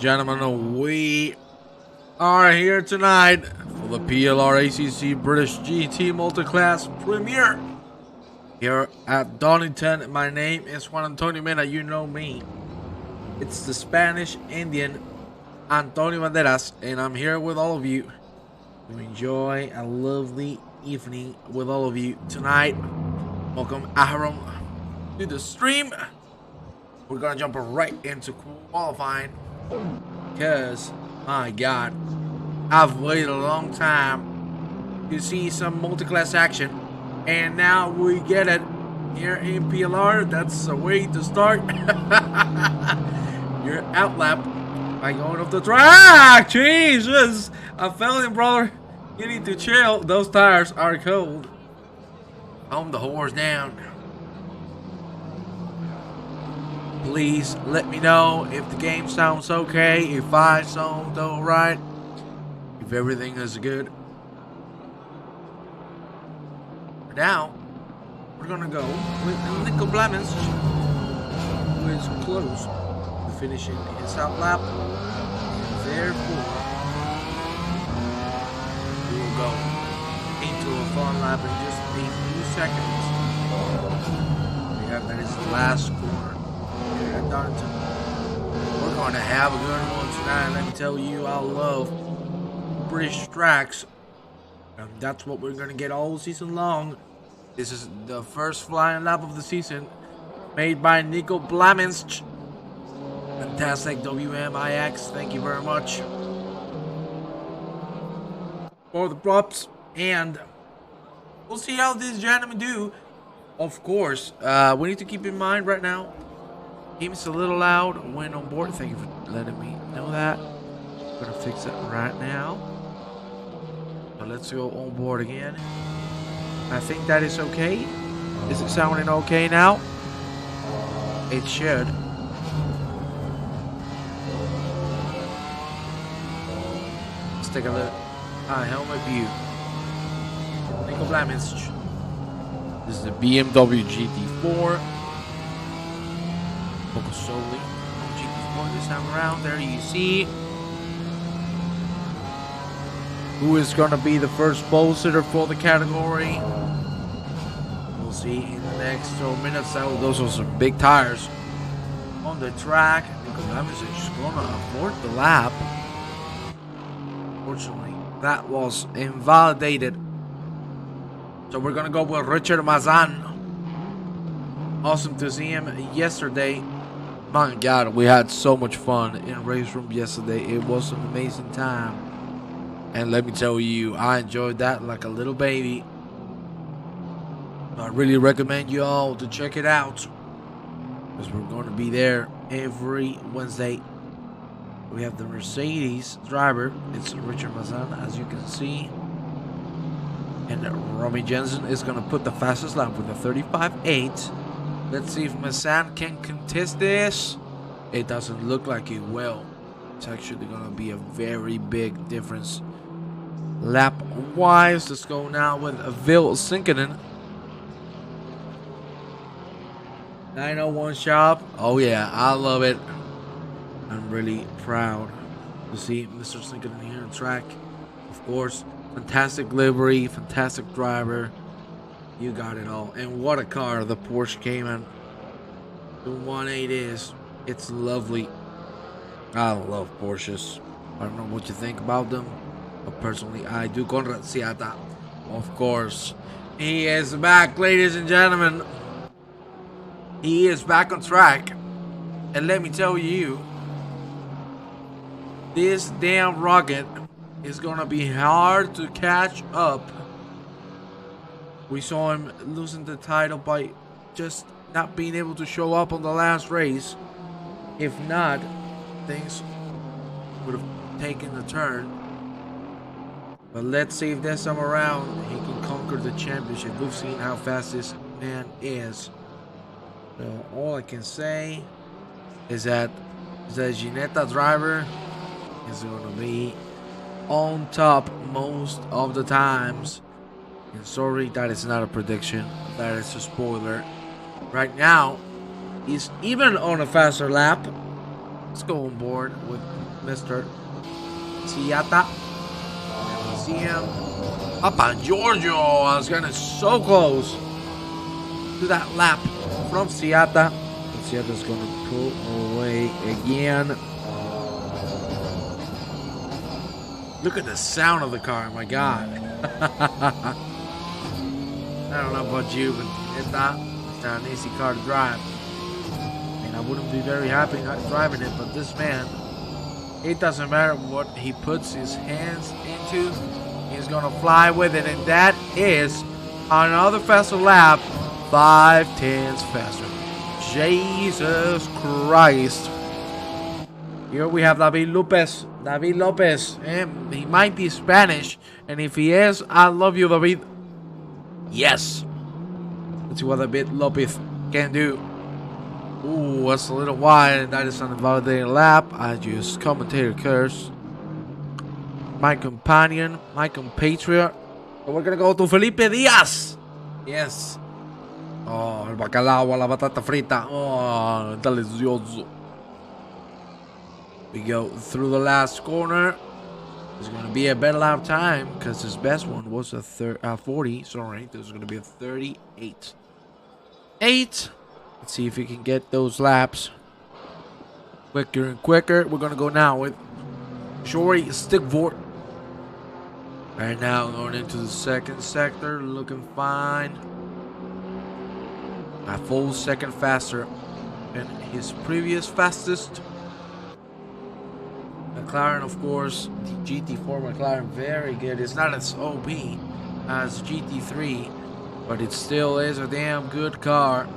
gentlemen, we are here tonight for the PLR ACC British GT Multiclass Premiere here at Donington. My name is Juan Antonio Mena, you know me. It's the Spanish Indian Antonio Banderas, and I'm here with all of you to enjoy a lovely evening with all of you tonight. Welcome, Ahram, to the stream. We're gonna jump right into qualifying because, my God, I've waited a long time to see some multi-class action, and now we get it here in PLR. That's a way to start your outlap by going off the track. Jesus, I fell in, brother. You need to chill. Those tires are cold. Calm the horse down. Please let me know if the game sounds okay, if I sound alright, if everything is good. For now, we're gonna go with Nico Blamins, who is close to finishing his out lap, and therefore we will go into a fun lap in just a few seconds. That is the last corner here at Donington. We're going to have a good one tonight. Let me tell you, I love British tracks, and that's what we're going to get all season long. This is the first flying lap of the season, made by Nico Blamins. Fantastic WMIX. Thank you very much for the props, and we'll see how these gentlemen do. Of course, we need to keep in mind right now, game's a little loud when on board. Thank you for letting me know that. I'm gonna fix it right now. So let's go on board again. I think that is okay. Is it sounding okay now? It should. Let's take a look. Helmet view. Nico Blamins. This is the BMW GT4. Focus solely on GT4 this time around. There you see who is going to be the first pole sitter for the category. We'll see in the next minutes. Those are some big tires on the track. Nico Blamins is just going to afford the lap. Unfortunately, that was invalidated. So we're going to go with Richard Mazan. Awesome to see him yesterday. My God, we had so much fun in race room yesterday. It was an amazing time. And let me tell you, I enjoyed that like a little baby. I really recommend you all to check it out, because we're going to be there every Wednesday. We have the Mercedes driver. It's Richard Mazan, as you can see. And Robbie Jensen is going to put the fastest lap with a 35.8. Let's see if Mazan can contest this. It doesn't look like it will. It's actually going to be a very big difference lap-wise. Let's go now with Vil Sinkinen. 901 shop. Oh yeah, I love it. I'm really proud to see Mr. Sinkinen here on track. Of course, fantastic livery, fantastic driver. You got it all. And what a car the Porsche Cayman 218 is. It's lovely. I love Porsches. I don't know what you think about them, but personally I do. Conrad Siata, of course. He is back, ladies and gentlemen. He is back on track. And let me tell you, this damn rocket is gonna be hard to catch up. We saw him losing the title by just not being able to show up on the last race. If not, things would have taken a turn. But let's see if this time around he can conquer the championship. We've seen how fast this man is. So all I can say is that the Ginetta driver is going to be on top most of the times. And sorry, that is not a prediction. That is a spoiler. Right now, he's even on a faster lap. Let's go on board with Mr. Siata. See him. Papa Giorgio. I was getting so close to that lap from Siata. Siata's going to pull away again. Look at the sound of the car. My God. I don't know about you, but it's not an easy car to drive. I wouldn't be very happy not driving it, but this man, it doesn't matter what he puts his hands into, he's gonna fly with it, and that is another faster lap, 5/10 faster. Jesus Christ. Here we have David Lopez. David Lopez, he might be Spanish, and if he is, I love you, David. Yes. Let's see what David Lopez can do. Ooh, that's a little wide. That is an invalidating lap. I just commentator curse. My companion, my compatriot. So we're gonna go to Felipe Diaz. Yes. Oh, el bacalao a la batata frita. Oh, delicioso. We go through the last corner. There's gonna be a better lap time because his best one was a 40. Sorry, there's gonna be a 38. 8. Let's see if we can get those laps quicker and quicker. We're gonna go now with Jory Stickford. Right now, going into the second sector, looking fine. A full second faster than his previous fastest. McLaren, of course, the GT4 McLaren, very good. It's not as OP as GT3, but it still is a damn good car.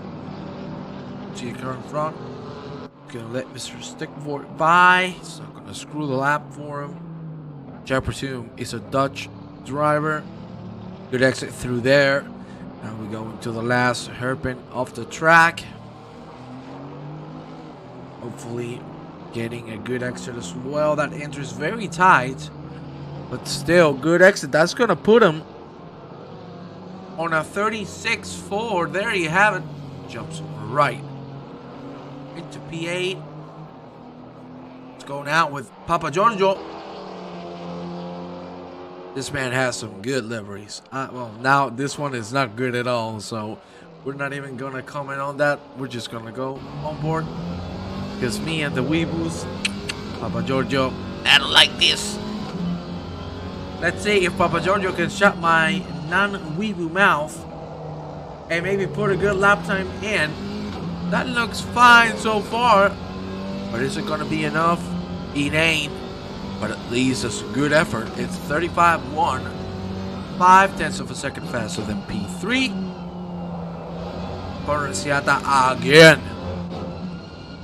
See the car in front. Gonna let Mr. Stickford by. So I'm gonna screw the lap for him. Which I presume is a Dutch driver. Good exit through there. Now we go into the last hairpin of the track. Hopefully getting a good exit as well. That enters very tight, but still good exit. That's gonna put him on a 36.4. There you have it. Jumps right into P8. Let's go now with Papa Giorgio. This man has some good liveries. Well, now this one is not good at all, so we're not even gonna comment on that. We're just gonna go on board. Because me and the weeboos, Papa Giorgio, I don't like this. Let's see if Papa Giorgio can shut my non-weeboo mouth and maybe put a good lap time in. That looks fine so far, but is it gonna be enough? It ain't. But at least it's a good effort. It's 35.1, 0.5 of a second faster than P3. Siata again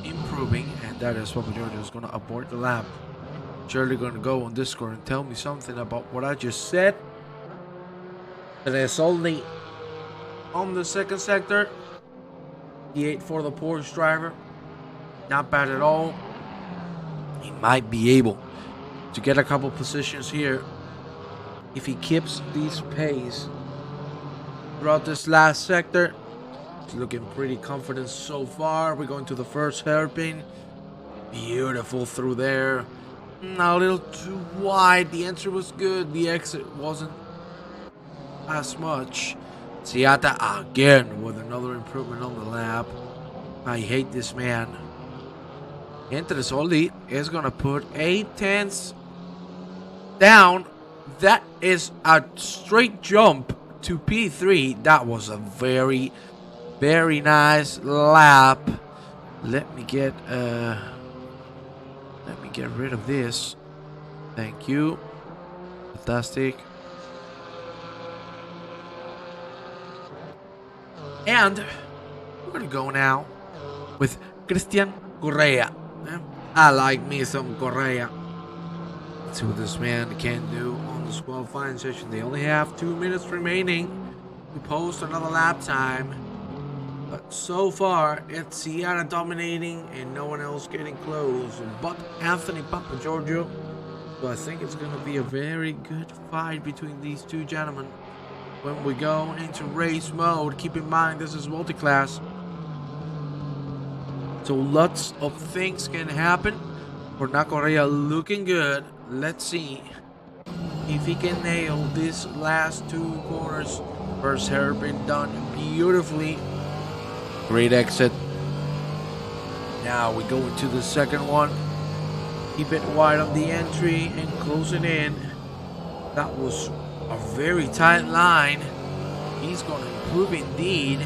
improving, and that is Papa Giorgio is gonna abort the lap. Surely gonna go on Discord and tell me something about what I just said. It is only on the second sector. P8 for the Porsche driver. Not bad at all. He might be able to get a couple positions here if he keeps this pace throughout this last sector. He's looking pretty confident so far. We're going to the first hairpin. Beautiful through there. A little too wide. The entry was good. The exit wasn't as much. Siata again with another improvement on the lap. I hate this man. Entre Soldi is gonna put 0.8 down. That is a straight jump to P3. That was a very, very nice lap. Let me get rid of this. Thank you. Fantastic. And we're gonna go now with Christian Correa. I like me some Correa. Let's see what this man can do on this qualifying session. They only have 2 minutes remaining to post another lap time. But so far, it's Sierra dominating and no one else getting close but Anthony Papa Giorgio. So I think it's going to be a very good fight between these two gentlemen. When we go into race mode, keep in mind this is multi-class. So lots of things can happen. Corna Correa looking good. Let's see if he can nail these last two corners. First hairpin done beautifully. Great exit. Now we go into the second one. Keep it wide on the entry and closing in. That was a very tight line. He's going to improve indeed.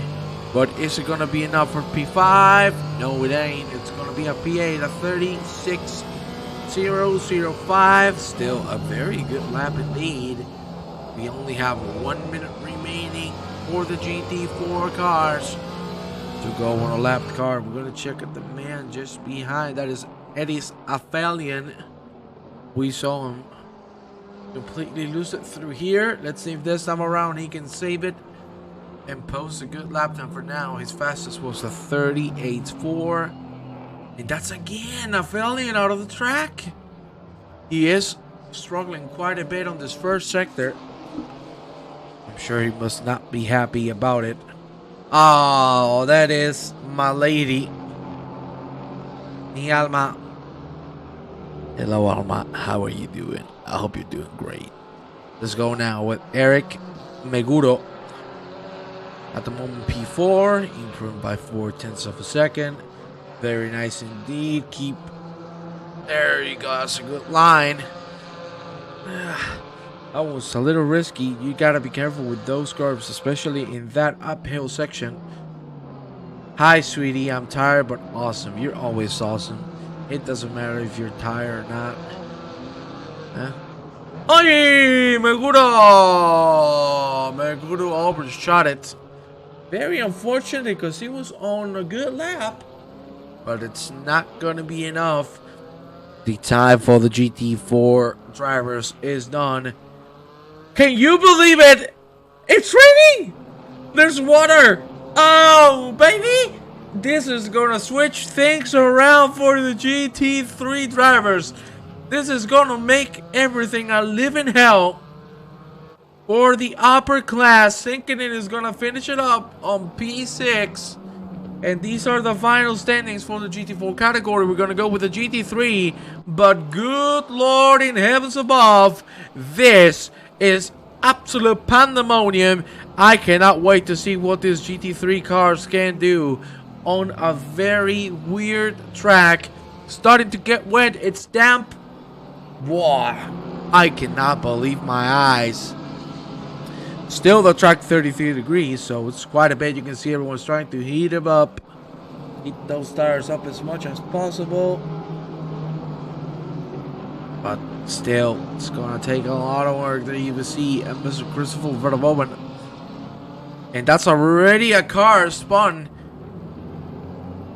But is it going to be enough for P5? No, it ain't. It's going to be a P8, a 36.005. Still a very good lap indeed. We only have 1 minute remaining for the GT4 cars to go on a lap car. We're going to check out the man just behind. That is Eddie's Aphelion. We saw him completely lose it through here. Let's see if this time around he can save it and post a good lap time. For now, his fastest was a 38.4. And that's again Aphelion out of the track. He is struggling quite a bit on this first sector. I'm sure he must not be happy about it. Oh, that is my lady. Mi Alma. Hello, Alma. How are you doing? I hope you're doing great. Let's go now with Eric Meguro. At the moment, P4. Improved by 0.4 of a second. Very nice indeed. Keep. There you go. That's a good line. That was a little risky. You gotta be careful with those curves, especially in that uphill section. Hi, sweetie. I'm tired, but awesome. You're always awesome. It doesn't matter if you're tired or not. Huh? Ay, Meguro! Meguro overshot it. Very unfortunate because he was on a good lap, but it's not gonna be enough. The time for the GT4 drivers is done. Can you believe it? It's raining! There's water! Oh, baby! This is gonna switch things around for the GT3 drivers. This is gonna make everything a living hell for the upper class. Thinking it is gonna finish it up on P6. And these are the final standings for the GT4 category. We're gonna go with the GT3. But good Lord in heavens above, this is absolute pandemonium. I cannot wait to see what these GT3 cars can do on a very weird track. Starting to get wet. It's damp. Wow. I cannot believe my eyes. Still the track 33 degrees, so it's quite a bit. You can see everyone's trying to heat them up. Heat those tires up as much as possible. But still, it's gonna take a lot of work. There you can see Mr. Christopher Verboven. And that's already a car spun.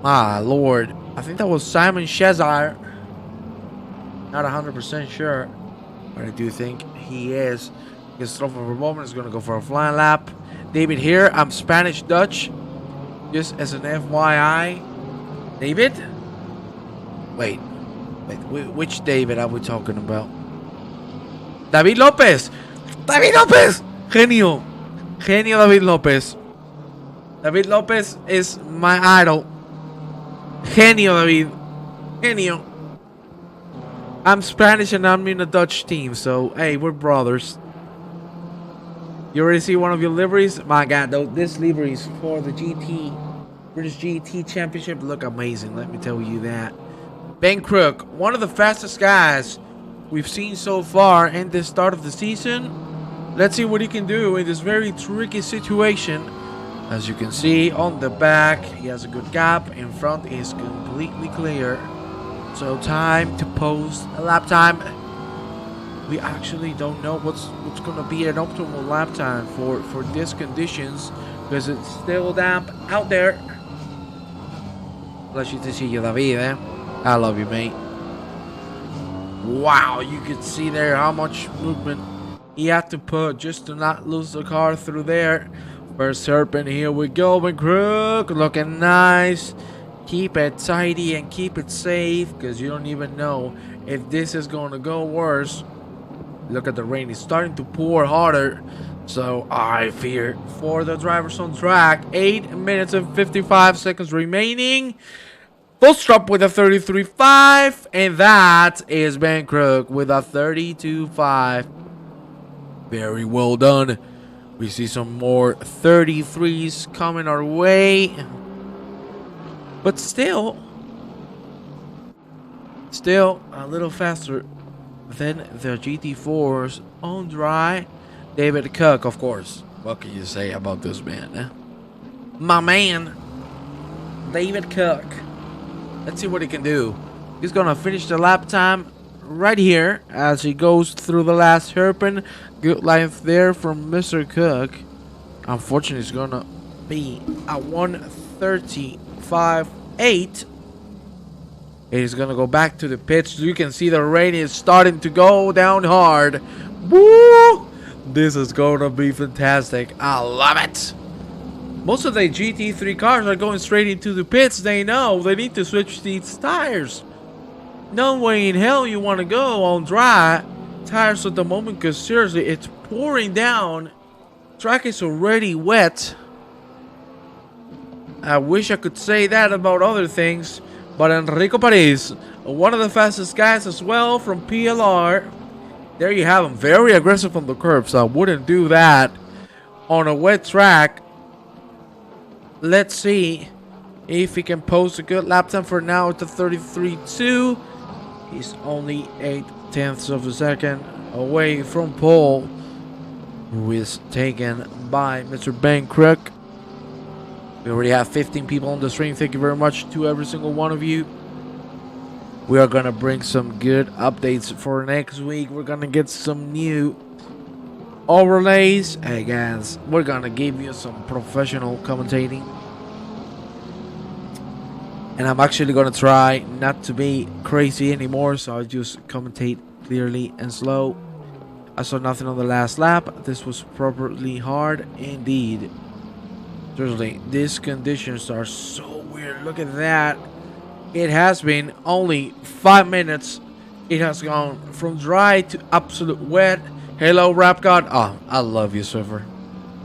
My lord. I think that was Simon Shazar. Not 100% sure, but I do think he is. Christopher Verboven is going to go for a flying lap. David here. I'm Spanish-Dutch. Just as an FYI. David? Wait, which David are we talking about? David Lopez. David Lopez. Genio. Genio David Lopez. David Lopez is my idol. Genio David. Genio. I'm Spanish and I'm in a Dutch team, so hey, we're brothers. You already see one of your liveries? My God, though, this livery is for the British GT Championship. Look amazing, let me tell you that. Ben Crook, one of the fastest guys we've seen so far in the start of the season. Let's see what he can do in this very tricky situation. As you can see on the back, he has a good gap. In front is completely clear. So time to post a lap time. We actually don't know what's going to be an optimal lap time for these conditions because it's still damp out there. Pleasure to see you, David. Eh? I love you, mate. Wow, you can see there how much movement he had to put just to not lose the car through there. First hairpin, here we go. McCrook looking nice. Keep it tidy and keep it safe because you don't even know if this is going to go worse. Look at the rain. It's starting to pour harder. So I fear for the drivers on track. 8 minutes and 55 seconds remaining. Full Strop with a 33.5, and that is Ben Crook with a 32.5. Very well done. We see some more 33s coming our way, but still a little faster than the GT4s on dry. David Cook, of course. What can you say about this man? Eh? My man, David Cook. Let's see what he can do. He's gonna finish the lap time right here as he goes through the last hairpin. Good life there from Mr. Cook. Unfortunately, it's gonna be a 1:35.8. He's gonna go back to the pits. You can see the rain is starting to go down hard. Woo! This is gonna be fantastic. I love it. Most of the GT3 cars are going straight into the pits. They know they need to switch these tires. No way in hell you want to go on dry tires at the moment, because seriously, it's pouring down. Track is already wet. I wish I could say that about other things, but Enrico Paris, one of the fastest guys as well from PLR. There you have him, very aggressive on the curb, so I wouldn't do that on a wet track. Let's see if he can post a good lap time. For now it's a 33.2. He's only 0.8 of a second away from pole, who is taken by Mr. Ben Crook. We already have 15 people on the stream. Thank you very much to every single one of you. We are going to bring some good updates for next week. We're going to get some new overlays. Hey guys, we're going to give you some professional commentating. And I'm actually going to try not to be crazy anymore, so I'll just commentate clearly and slow. I saw nothing on the last lap. This was properly hard indeed. Seriously, these conditions are so weird. Look at that. It has been only 5 minutes. It has gone from dry to absolute wet. Hello, Rap God. Oh, I love you, Swiffer.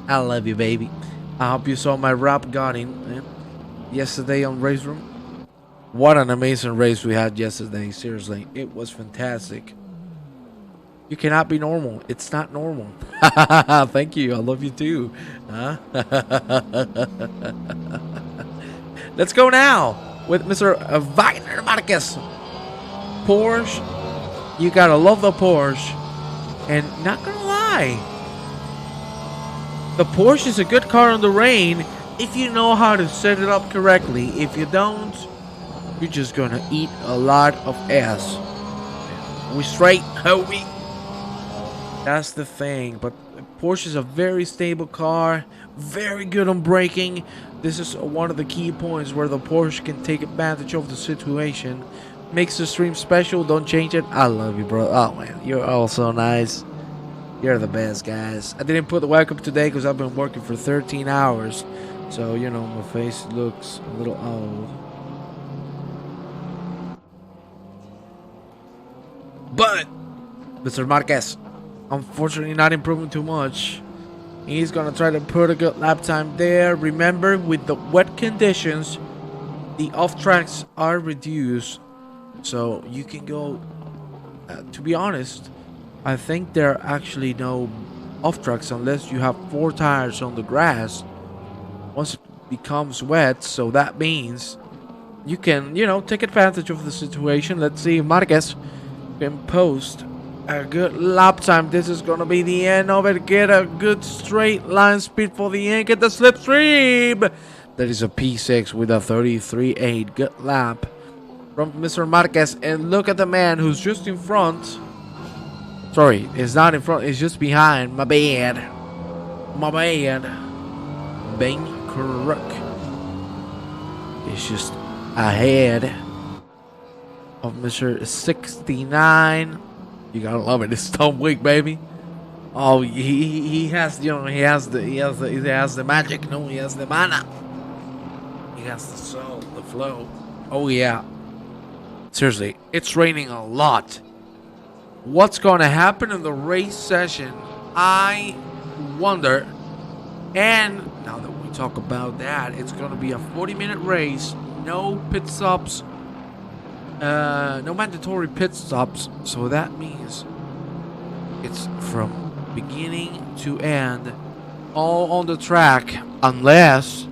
I love you, baby. I hope you saw my Rap Godding yesterday on Race Room. What an amazing race we had yesterday. Seriously, it was fantastic. You cannot be normal. It's not normal. Thank you. I love you too. Huh? Let's go now with Mr. Wagner Marquez. Porsche. You gotta love the Porsche. And not gonna lie, the Porsche is a good car on the rain if you know how to set it up correctly. If you don't, you're just gonna eat a lot of ass. We straight, homie. That's the thing. But Porsche is a very stable car, very good on braking. This is one of the key points where the Porsche can take advantage of the situation. Makes the stream special. Don't change it. I love you, bro. Oh man, you're all so nice. You're the best, guys. I didn't put the wake-up today because I've been working for 13 hours. So, you know, my face looks a little old. But Mr. Marquez, unfortunately not improving too much. He's going to try to put a good lap time there. Remember, with the wet conditions, the off-tracks are reduced. So you can go, to be honest, I think there are actually no off-tracks unless you have 4 tires on the grass once it becomes wet. So that means you can, you know, take advantage of the situation. Let's see if Marquez can post a good lap time. This is going to be the end of it. Get a good straight line speed for the end. Get the slipstream. That is a P6 with a 33.8. Good lap from Mr. Marquez. And look at the man who's just in front. Sorry, it's not in front. It's just behind. My bad. My bad. Ben Crook. It's just ahead of Mr. 69. You gotta love it. It's Tom Wick, baby. Oh, he has, you know, he has the magic. No, he has the mana. He has the soul, the flow. Oh yeah. Seriously, it's raining a lot. What's gonna happen in the race session? I wonder. And now that we talk about that, it's gonna be a 40-minute race. no pit stops. No mandatory pit stops. So that means it's from beginning to end, all on the track, unless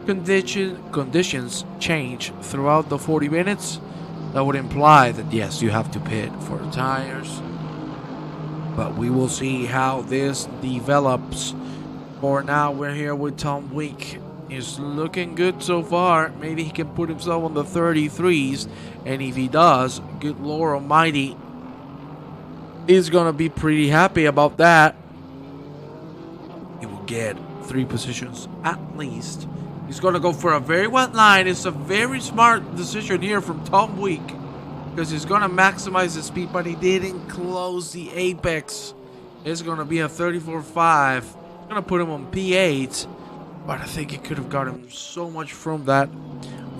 conditions change throughout the 40 minutes. That would imply that yes, you have to pit for tires. But we will see how this develops. For now, we're here with Tom Week. He's looking good so far. Maybe he can put himself on the 33s. And if he does, good Lord Almighty, he's gonna be pretty happy about that. He will get 3 positions at least. He's gonna go for a very wide line. It's a very smart decision here from Tom Week, because he's gonna maximize the speed, but he didn't close the apex. It's gonna be a 34.5. Gonna put him on P8, but I think he could have gotten so much from that.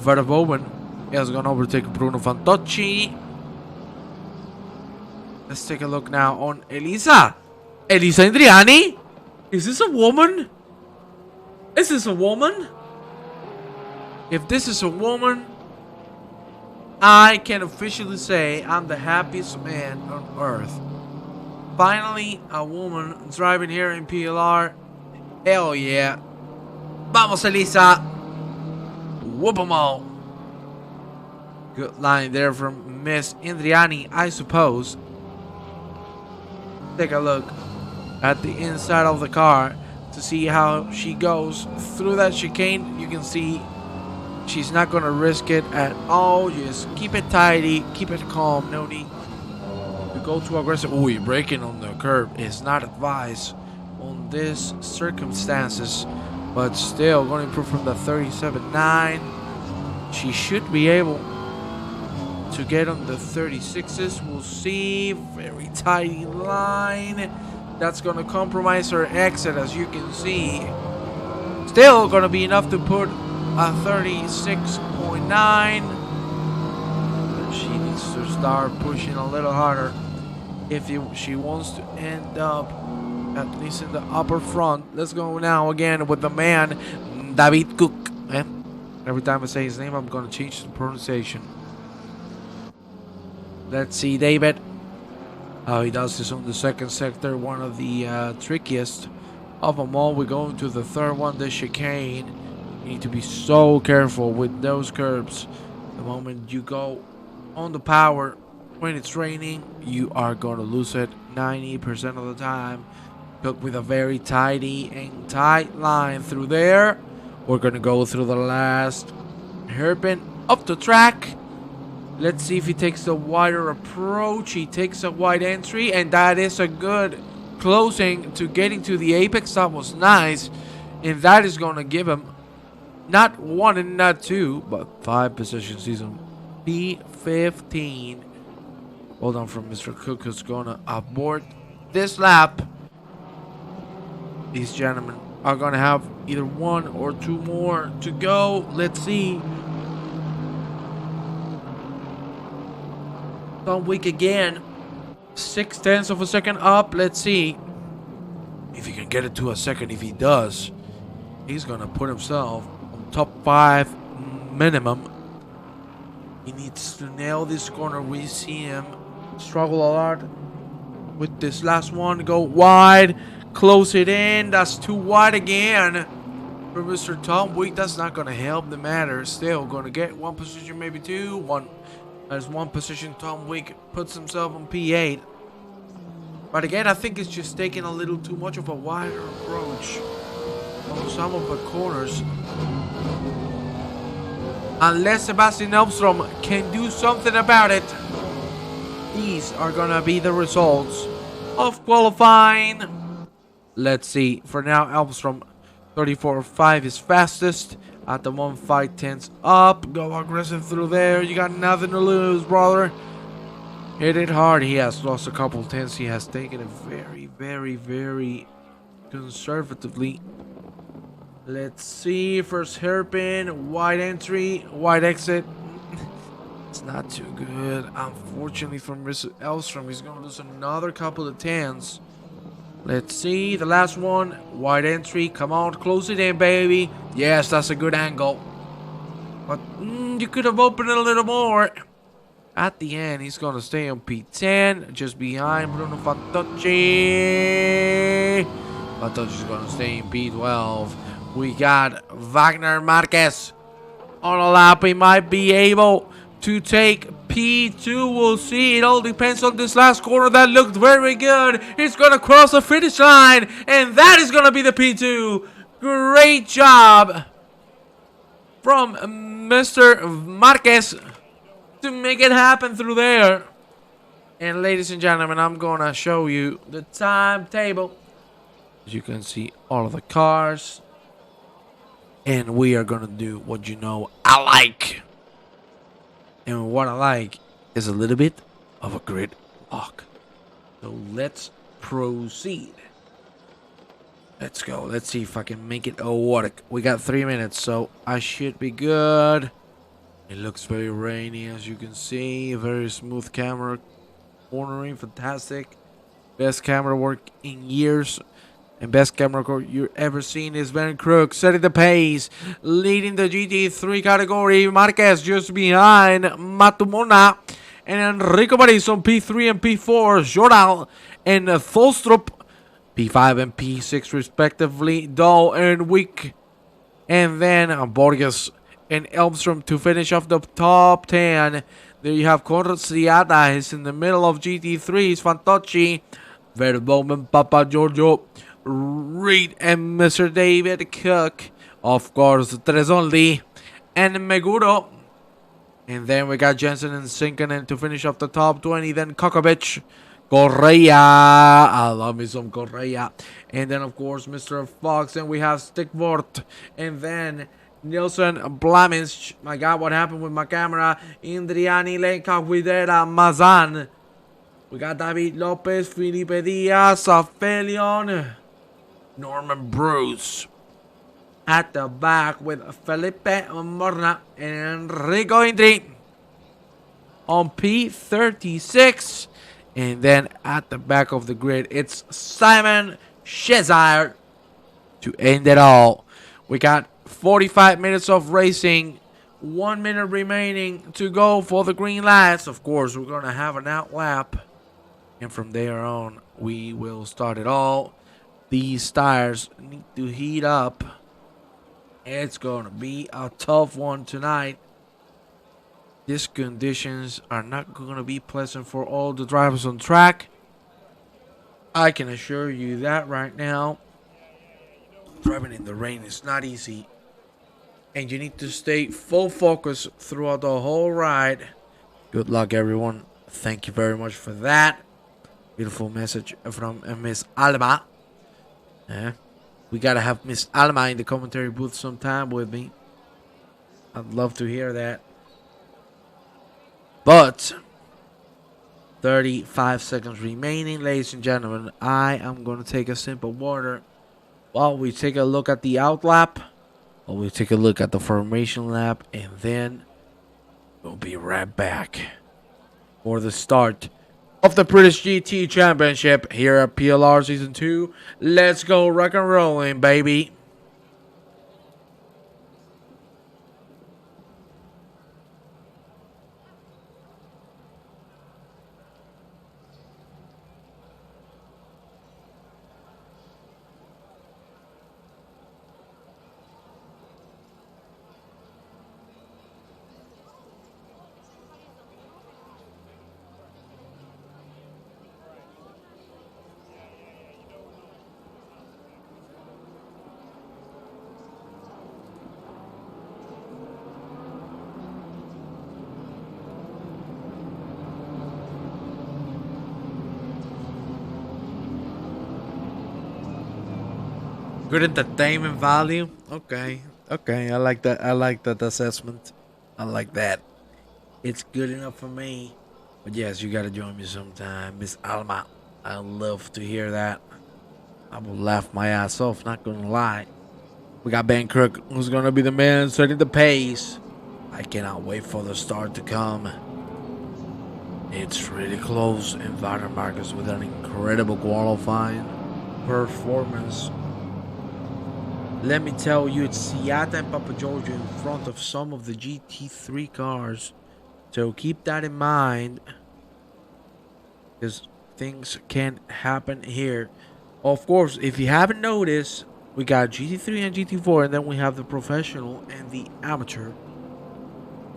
Verboven is gonna overtake Bruno Fantocci. Let's take a look now on Elisa. Elisa Indriani? Is this a woman? Is this a woman? If this is a woman, I can officially say I'm the happiest man on earth. Finally, a woman driving here in PLR. Hell yeah. Vamos, Elisa. Whoop 'em all. Good line there from Miss Indriani, I suppose. Take a look at the inside of the car to see how she goes through that chicane. You can see she's not going to risk it at all. Just keep it tidy, keep it calm. No need to go too aggressive. Ooh, braking on the curb is not advised on these circumstances, but still going to improve from the 37.9. She should be able to get on the 36s. We'll see. Very tidy line. That's going to compromise her exit, as you can see. Still going to be enough to put a 36.9. She needs to start pushing a little harder if she wants to end up at least in the upper front. Let's go now again with the man, David Cook. Every time I say his name, I'm going to change the pronunciation. Let's see David how he does this on the second sector, one of the trickiest of them all. We're going to the third one, the chicane. You need to be so careful with those curbs. The moment you go on the power when it's raining, you are going to lose it 90% of the time. Cook with a very tidy and tight line through there. We're going to go through the last hairpin up the track. Let's see if he takes a wider approach. He takes a wide entry, and that is a good closing to getting to the apex. That was nice, and that is going to give him not 1 and not 2, but 5 position season P15. Hold on from Mr. Cook, who's going to abort this lap. These gentlemen are going to have either 1 or 2 more to go. Let's see. Tom Week again, 0.6 of a second up. Let's see if he can get it to a second. If he does, he's gonna put himself on top 5 minimum. He needs to nail this corner. We see him struggle a lot with this last one. Go wide, close it in. That's too wide again for Mr. Tom Week. That's not gonna help the matter. Still gonna get 1 position, maybe 2. There's 1 position. Tom Week puts himself on P8. But again, I think it's just taking a little too much of a wider approach on some of the corners. Unless Sebastian Elfstrom can do something about it, these are going to be the results of qualifying. Let's see. For now, Elfstrom 34.5 is fastest. At the moment, 5/10 up. Go aggressive through there. You got nothing to lose, brother. Hit it hard. He has lost a couple tenths. He has taken it very, very, very conservatively. Let's see. First hairpin. Wide entry. Wide exit. It's not too good. Unfortunately for Mr. Elfstrom, he's going to lose another couple of tenths. Let's see, the last one, wide entry, come on, close it in, baby. Yes, that's a good angle. But you could have opened it a little more. At the end, he's going to stay on P10, just behind Bruno Fantocci. Fantocci's going to stay in P12. We got Wagner Marquez on a lap. He might be able to take P2. We'll see. It all depends on this last corner. That looked very good. He's going to cross the finish line, and that is going to be the P2. Great job from Mr. Marquez to make it happen through there. And ladies and gentlemen, I'm going to show you the timetable. As you can see, all of the cars. And we are going to do what you know I like. And what I like is a little bit of a grid walk. So let's proceed. Let's go. Let's see if I can make it work. We got 3 minutes, so I should be good. It looks very rainy, as you can see. Very smooth camera cornering. Fantastic. Best camera work in years. And best camera work you've ever seen is Ben Crook setting the pace. Leading the GT3 category. Marquez just behind Matumona. And Enrico Paris on P3 and P4. Jordal and Tholstrup P5 and P6 respectively. Dahl and Wick. And then Borges and Elmstrom to finish off the top 10. There you have Conrad Siata. He's in the middle of GT3's Fantocci, Verbomen, Papa Giorgio, Reed, and Mr. David Cook. Of course, Tresoldi and Meguro. And then we got Jensen and Sinkanen to finish off the top 20. Then Kokovic, Correa. I love me some Correa. And then, of course, Mr. Fox. And we have Stickvort. And then Nielsen, Blamich. My God, what happened with my camera? Indriani, Lenka, Guidera, Mazan. We got David Lopez, Felipe Diaz, Felion, Norman Bruce. At the back with Felipe Morna and Enrico Indri on P36. And then at the back of the grid, it's Simon Shezire to end it all. We got 45 minutes of racing, 1 minute remaining to go for the green lights. Of course, we're going to have an out lap, and from there on, we will start it all. These tires need to heat up. It's going to be a tough one tonight. These conditions are not going to be pleasant for all the drivers on track. I can assure you that right now. Driving in the rain is not easy. And you need to stay full focus throughout the whole ride. Good luck, everyone. Thank you very much for that. Beautiful message from Miss Alma. We got to have Miss Alma in the commentary booth sometime with me. I'd love to hear that. But 35 seconds remaining, ladies and gentlemen. I am going to take a sip of water while we take a look at the out lap, while we take a look at the formation lap, and then we'll be right back for the start of the British GT Championship here at PLR Season 2. Let's go rock and rolling, baby. Good entertainment value. Okay. I like that. I like that assessment. I like that. It's good enough for me. But yes, you gotta join me sometime, Miss Alma. I love to hear that. I will laugh my ass off, not gonna lie. We got Ben Crook, who's gonna be the man setting the pace. I cannot wait for the start to come. It's really close, and Wagner Marquez with an incredible qualifying performance. Let me tell you, it's Seata and Papa Giorgio in front of some of the GT3 cars. So keep that in mind, because things can happen here. Of course, if you haven't noticed, we got GT3 and GT4, and then we have the professional and the amateur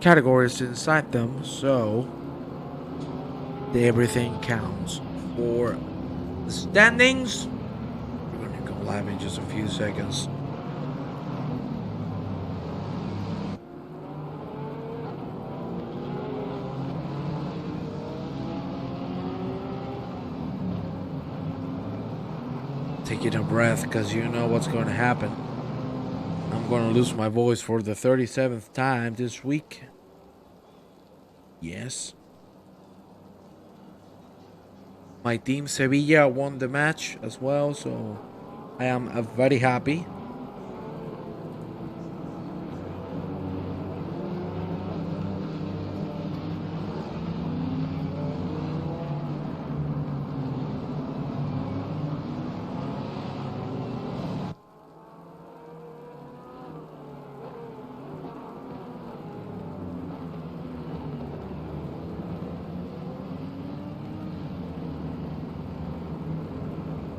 categories inside them. So everything counts for the standings. We're going to go live in just a few seconds. Taking a breath, because you know what's going to happen. I'm going to lose my voice for the 37th time this week. Yes. My team Sevilla won the match as well, so I am very happy.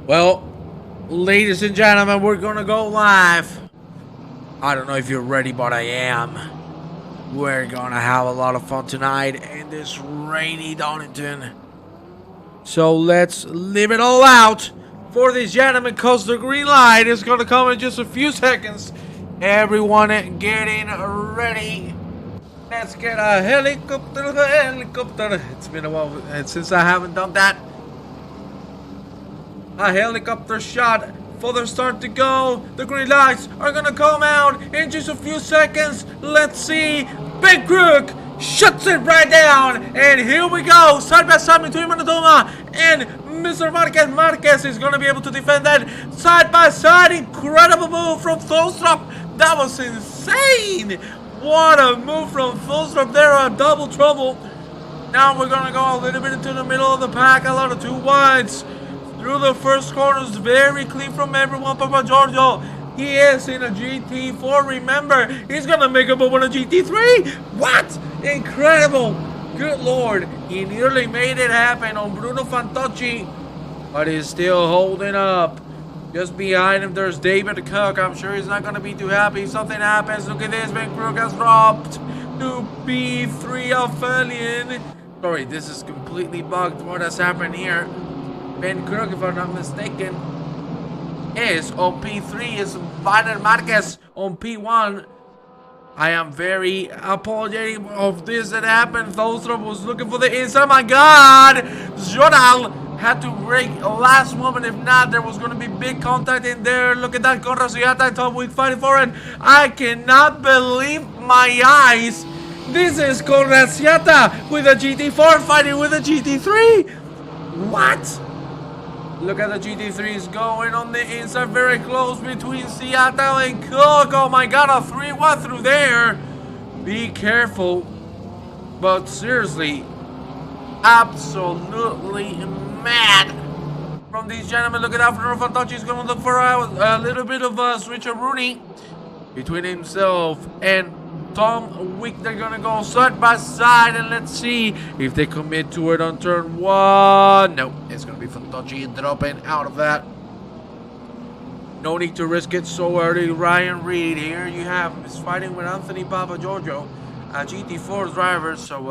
Well, ladies and gentlemen, we're gonna go live. I don't know if you're ready, but I am. We're gonna have a lot of fun tonight in this rainy Donington. So let's leave it all out for these gentlemen, because the green light is gonna come in just a few seconds. Everyone getting ready. Let's get a helicopter. It's been a while since I haven't done that. A helicopter shot for the start to go. The green lights are gonna come out in just a few seconds. Let's see. Big Crook shuts it right down. And here we go. Side by side between Manadoma and Mr. Marquez. Marquez is gonna be able to defend that. Side by side. Incredible move from Thulstrup. That was insane. What a move from Thulstrup there. A double trouble. Now we're gonna go a little bit into the middle of the pack. A lot of two wides. Through the first corners, very clean from everyone. Papa Giorgio, he is in a GT4. Remember, he's gonna make a move on a GT3. What? Incredible! Good lord, he nearly made it happen on Bruno Fantocci, but he's still holding up. Just behind him, there's David Cook. I'm sure he's not gonna be too happy. Something happens. Look at this. Ben Crook has dropped to P3 Aphelion. Sorry, this is completely bugged. What has happened here? Ben Crook, if I'm not mistaken, is on P3, is Vaner Marquez on P1. I am very apologetic of this that happened. Thulstrup was looking for the inside. My God! Jodal had to break last moment. If not, there was going to be big contact in there. Look at that. Conrad top week fighting for it. I cannot believe my eyes. This is Conrad with a GT4 fighting with a GT3. What? Look at the GT3s going on the inside, very close between Seattle and Cook. Oh my God, a 3-1 through there. Be careful. But seriously, absolutely mad from these gentlemen. Look at that. Fantocci's going to look for a little bit of a switcheroonie between himself and Tom Wick. They're gonna go side by side, and let's see if they commit to it on turn one. No, it's gonna be Fantocci dropping out of that. No need to risk it so early. Ryan Reed here you have is fighting with Anthony Papa Giorgio, a GT4 driver. So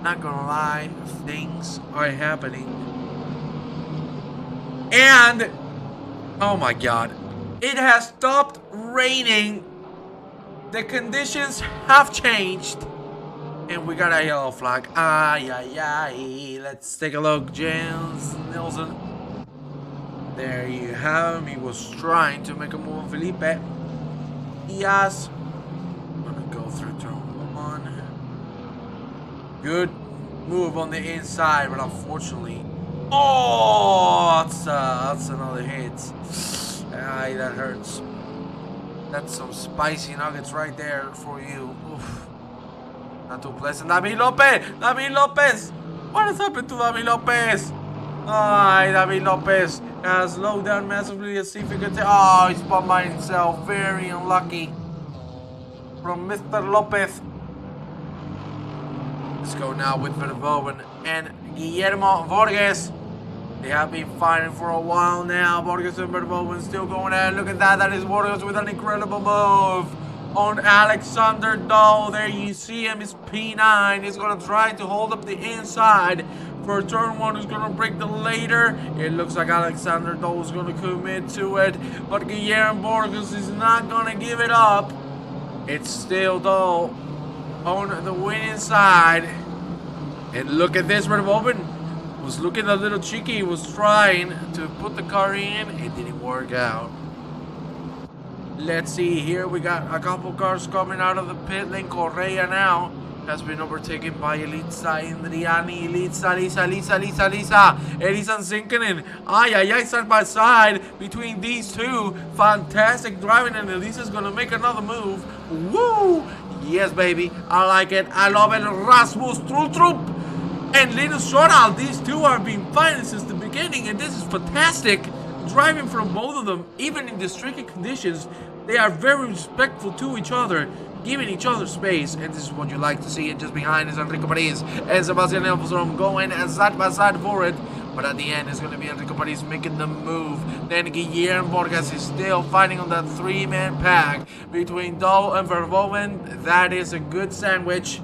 not gonna lie, things are happening. And oh my God, it has stopped raining. The conditions have changed, and we got a yellow flag. Ay, ay, ay. Let's take a look. Jens Nilsson. There you have him. He was trying to make a move on Felipe. Yes. I'm gonna go through turn one. Good move on the inside, but unfortunately, oh, that's another hit. Ay, that hurts. That's some spicy nuggets right there for you. Oof. Not too pleasant. David Lopez! David Lopez! What has happened to David Lopez? Ay, David Lopez has slowed down massively. Let's see if he can take. Oh, he spun by himself. Very unlucky from Mr. Lopez. Let's go now with Verboven and Guillermo Vargas. They have been fighting for a while now. Vargas and Verboven still going at it. Look at that. That is Vargas with an incredible move on Alexander Dahl. There you see him. Is P9. He's going to try to hold up the inside for turn one. Who's going to break the later. It looks like Alexander Dahl is going to commit to it. But Guillermo Vargas is not going to give it up. It's still Dahl on the winning side. And look at this. Verboven was looking a little cheeky. He was trying to put the car in. It didn't work out. Let's see here. We got a couple cars coming out of the pit lane. Correa now has been overtaken by Elisa Indriani. Elisa. Elisa Zinkinen. Ay, side by side between these two. Fantastic driving, and Elisa's gonna make another move. Woo! Yes, baby. I like it. I love it. Rasmus Trup and Linus Soral. These two have been fighting since the beginning, and this is fantastic. Driving from both of them, even in the tricky conditions, they are very respectful to each other, giving each other space, and this is what you like to see. And just behind is Enrico Paris and Sebastian Elfstrom going side by side for it. But at the end, it's going to be Enrico Paris making the move. Then Guillermo Vargas is still fighting on that three-man pack between Dahl and Verboven. That is a good sandwich.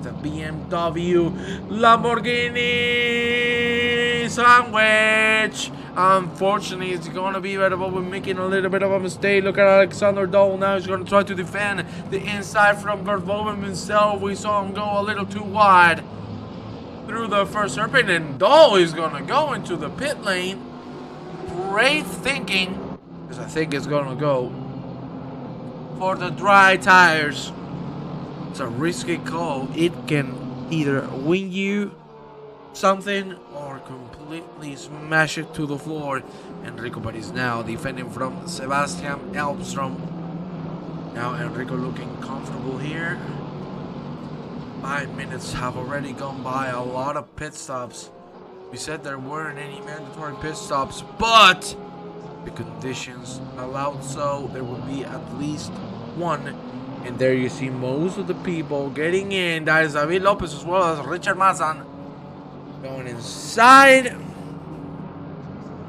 The BMW Lamborghini sandwich. Unfortunately, it's going to be Verboven making a little bit of a mistake. Look at Alexander Dahl now. He's going to try to defend the inside from Verboven himself. We saw him go a little too wide through the first hairpin, and Dahl is going to go into the pit lane. Great thinking, because I think it's going to go for the dry tires. It's a risky call. It can either win you something or completely smash it to the floor. Enrico Paris now defending from Sebastian Elfstrom. Now Enrico looking comfortable here. 5 minutes have already gone by. A lot of pit stops. We said there weren't any mandatory pit stops, but the conditions allowed so there will be at least one. And there you see most of the people getting in. That is David Lopez as well as Richard Mazan going inside.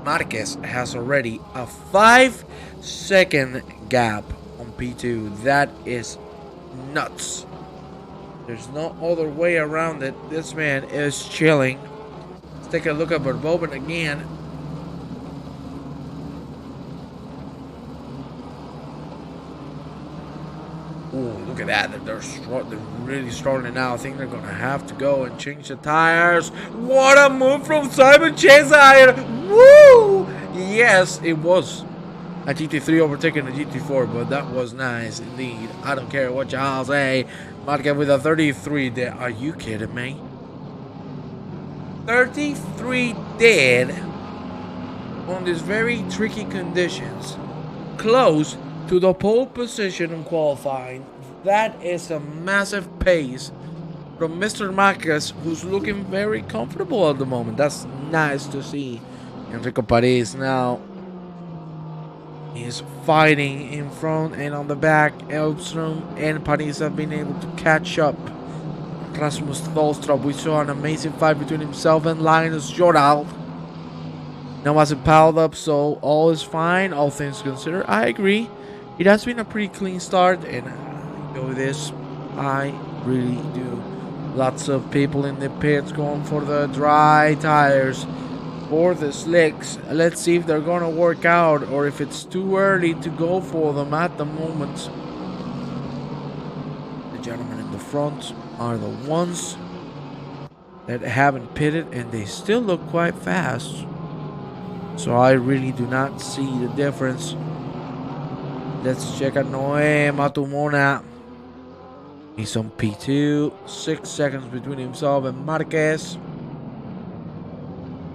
Marquez has already a 5-second gap on P2. That is nuts. There's no other way around it. This man is chilling. Let's take a look at Verboven again. Ooh, look at that. They're really struggling now. I think they're going to have to go and change the tires. What a move from Simon Cheshire. Woo! Yes, it was a GT3 overtaking a GT4, but that was nice indeed. I don't care what y'all say. Marquez with a 33 there. Are you kidding me? 33 dead on these very tricky conditions. Close to the pole position in qualifying. That is a massive pace from Mr. Marquez, who's looking very comfortable at the moment. That's nice to see. Enrico Paris now is fighting in front and on the back. Elfstrom and Paris have been able to catch up. Rasmus Tholstrup, we saw an amazing fight between himself and Linus Jordahl. Now wasn't piled up, so all is fine, all things considered. I agree. It has been a pretty clean start, and I enjoy this. I really do. Lots of people in the pits going for the dry tires or the slicks. Let's see if they're going to work out or if it's too early to go for them at the moment. The gentlemen in the front are the ones that haven't pitted, and they still look quite fast. So I really do not see the difference. Let's check out Noé Matumona. He's on P2. 6 seconds between himself and Marquez.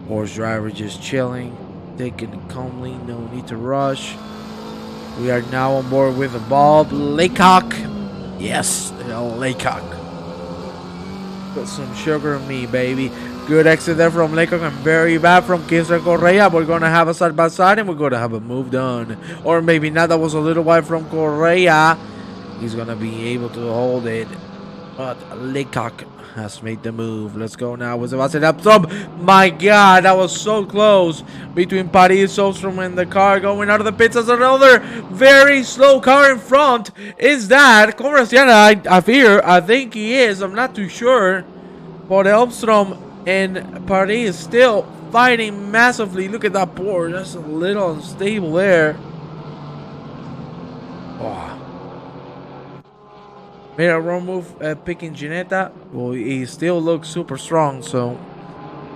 Horse driver just chilling, taking it calmly, no need to rush. We are now on board with the Bob Laycock. Yes, Laycock. Put some sugar on me, baby. Good exit there from Leclerc and very bad from Kaiser Correa. We're going to have a side by side and we're going to have a move done. Or maybe not. That was a little wide from Correa. He's going to be able to hold it. But Leclerc has made the move. Let's go now with Sebastian up top. My God, that was so close between Paris Ostrom and the car going out of the pits. As another very slow car in front. Is that Conraciana? I think he is. I'm not too sure. But Elmstrom and Paris still fighting massively. Look at that board. That's a little unstable there. Oh. Made a wrong move picking Ginetta. Well, he still looks super strong, so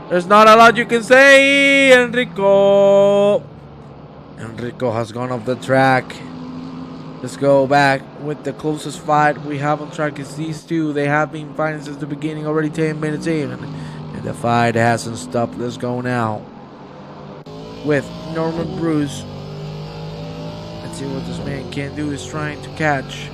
there's not a lot you can say. Enrico has gone off the track. Let's go back with the closest fight we have on track is these two. They have been fighting since the beginning, already 10 minutes in, and the fight hasn't stopped. Let's go now with Norman Bruce. Let's see what this man can do. He's trying to catch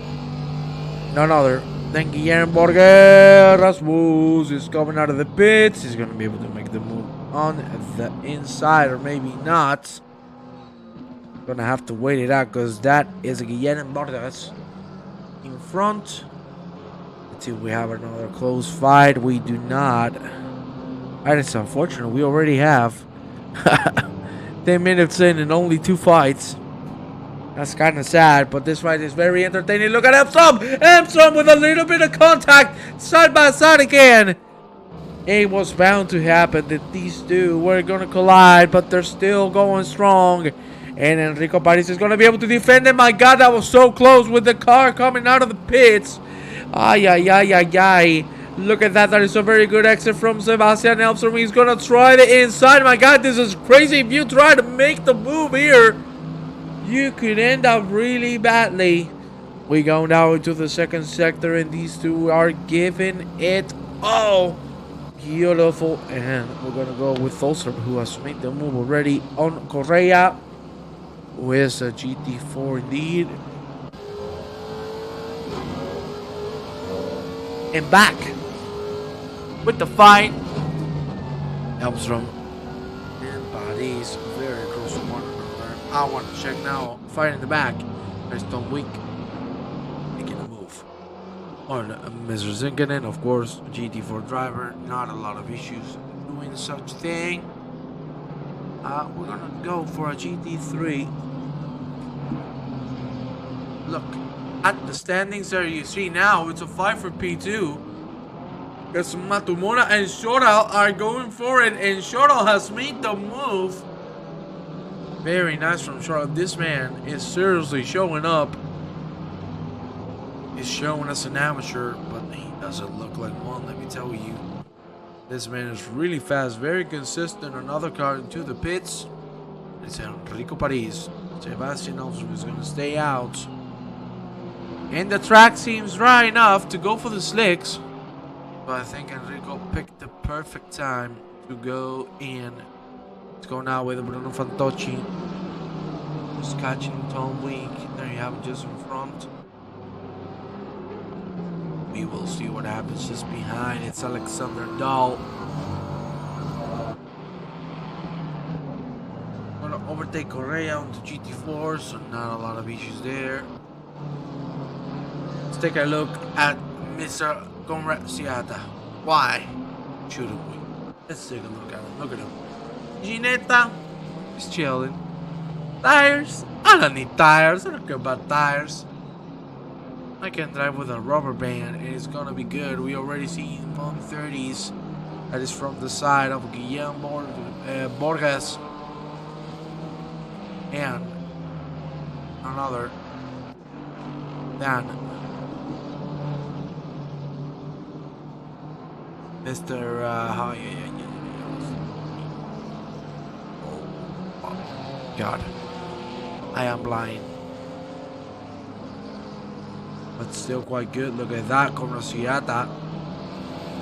none other than Guillermo Borges. Rasmus is coming out of the pits. He's going to be able to make the move on the inside, or maybe not. Going to have to wait it out because that is Guillermo Borges in front. Let's see if we have another close fight. We do not. That is unfortunate. We already have 10 minutes in and only 2 fights. That's kind of sad, but this fight is very entertaining. Look at Armstrong! Armstrong with a little bit of contact, side by side again. It was bound to happen that these two were going to collide, but they're still going strong. And Enrico Paris is going to be able to defend it. My God, that was so close with the car coming out of the pits. Ay, ay, ay, ay, ay. Look at that. That is a very good exit from Sebastian Armstrong. He's going to try the inside. My God, this is crazy. If you try to make the move here, you could end up really badly. We go now into the second sector, and these two are giving it all. Beautiful. And we're going to go with Tholstrup, who has made the move already on Correa, who is a GT4 indeed. And back with the fight. Elmstrom and Paris very close to one another. I want to check now. Fight in the back. There's Tom Wick making a move on Mr. Zinkanen, of course, GT4 driver. Not a lot of issues doing such thing. We're gonna go for a GT3. Look at the standings there. You see now it's a fight for P2. Because Matumona and Shoral are going for it, and Shoral has made the move. Very nice from Shoral. This man is seriously showing up. He's showing us an amateur, but he doesn't look like one, let me tell you. This man is really fast, very consistent. Another car into the pits. It's Enrico Paris. Sebastian Elmstrom is going to stay out. And the track seems dry enough to go for the slicks. But I think Enrico picked the perfect time to go in. Let's go now with Bruno Fantocci. Just catching Tom Week. There you have him just in front. We will see what happens just behind. It's Alexander Dahl. Gonna overtake Correa on the GT4, so not a lot of issues there. Let's take a look at Mr. Conraciata. Why shouldn't we? Let's take a look at him. Look at him. Ginetta is chilling. Tires? I don't need tires. I don't care about tires. I can drive with a rubber band and it's gonna be good. We already seen 130s. That is from the side of Guillermo Borges. And another than Mr. Oh, God, I am blind. But still quite good. Look at that, Conraciata.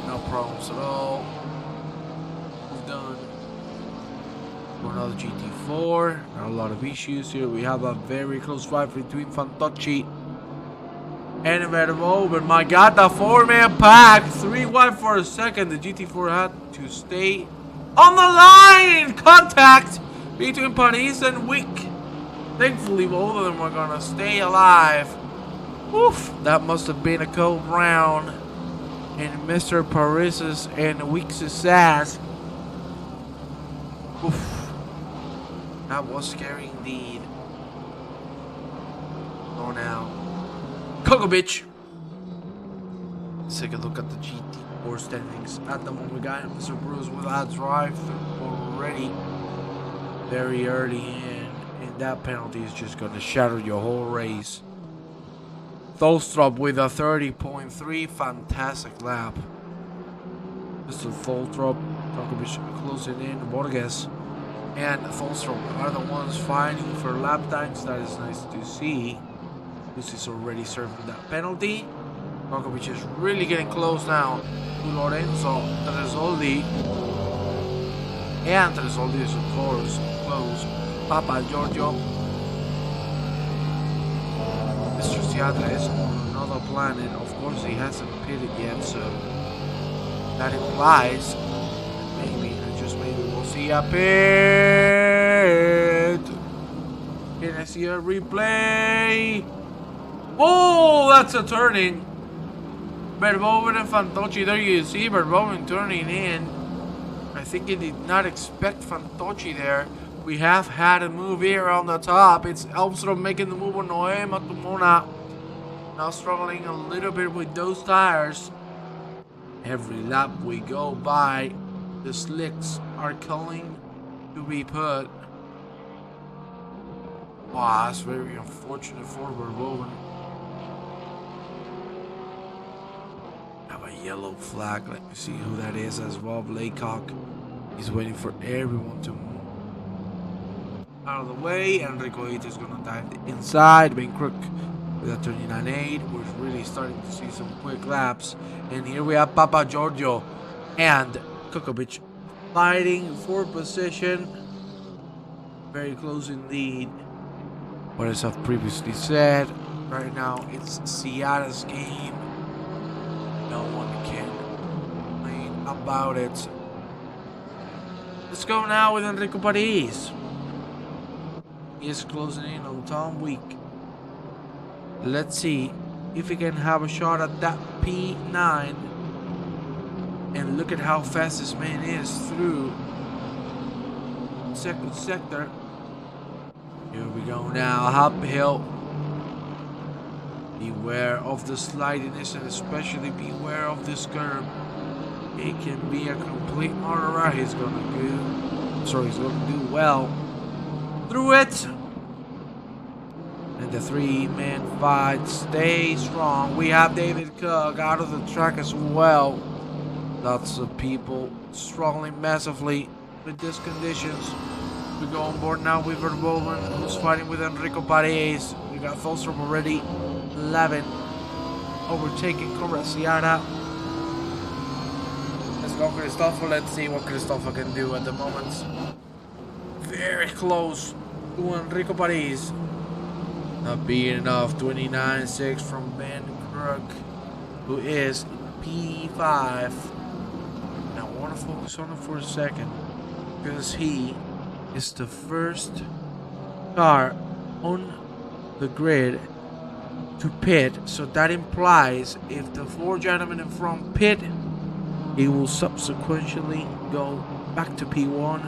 No problems at all. We've done another GT4. Not a lot of issues here. We have a very close fight between Fantocci And but my God, the 4-man pack, 3 wide for a second. The GT4 had to stay on the line. Contact between Paris and Wick. Thankfully, both of them were gonna stay alive. Oof, that must have been a cold round in Mr. Paris's and Wick's ass. Oof, that was scary indeed. Oh, now. Coco bitch. Let's take a look at the GT4 standings. At the moment, we got Mr. Bruce with that drive already very early in, and that penalty is just going to shatter your whole race. Tholstrup with a 30.3, fantastic lap. Mr. Tholstrup, Coco bitch closing in. Borges and Tholstrup are the ones fighting for lap times. That is nice to see. This is already serving that penalty. Markovic is really getting close now to Lorenzo Tresoldi. And Tresoldi is, of course, close. Papa Giorgio. Mr. Seattle is on another planet. Of course, he hasn't pitted yet, so that implies that maybe, and just maybe, we'll see a pit. Can I see a replay? Oh, that's a turning. Verboven and Fantocci. There you see Verboven turning in. I think he did not expect Fantocci there. We have had a move here on the top. It's Elmstrom making the move on Noé Matumona. Now struggling a little bit with those tires. Every lap we go by, the slicks are calling to be put. Wow, that's very unfortunate for Verboven. Yellow flag. Let me see who that is. As Bob Laycock. He's waiting for everyone to move out of the way. Enrico 8 is going to dive inside. Ben Crook with a 39.8. We're really starting to see some quick laps. And here we have Papa Giorgio and Kukovic fighting for position. Very close indeed. But as I've previously said, right now it's Seattle's game. No one can complain about it. Let's go now with Enrico Paris. He is closing in on Tom Week. Let's see if he can have a shot at that P9. And look at how fast this man is through second sector. Here we go now, uphill. Beware of the slidiness and especially beware of this curve. It can be a complete motor. He's gonna do well through it. And the 3-man fight stays strong. We have David Cook out of the track as well. Lots of people struggling massively with these conditions. We go on board now with Verboven, who's fighting with Enrico Paris. We got Tholstrup already. 11 overtaking Coraciata. Let's go Christopher. Let's see what Christopher can do at the moment. Very close to Enrico Paris. Not being enough. 29.6 from Ben Crook, who is P5. Now I want to focus on him for a second because he is the first car on the grid to pit, so that implies if the 4 gentlemen in front pit, he will subsequently go back to P1.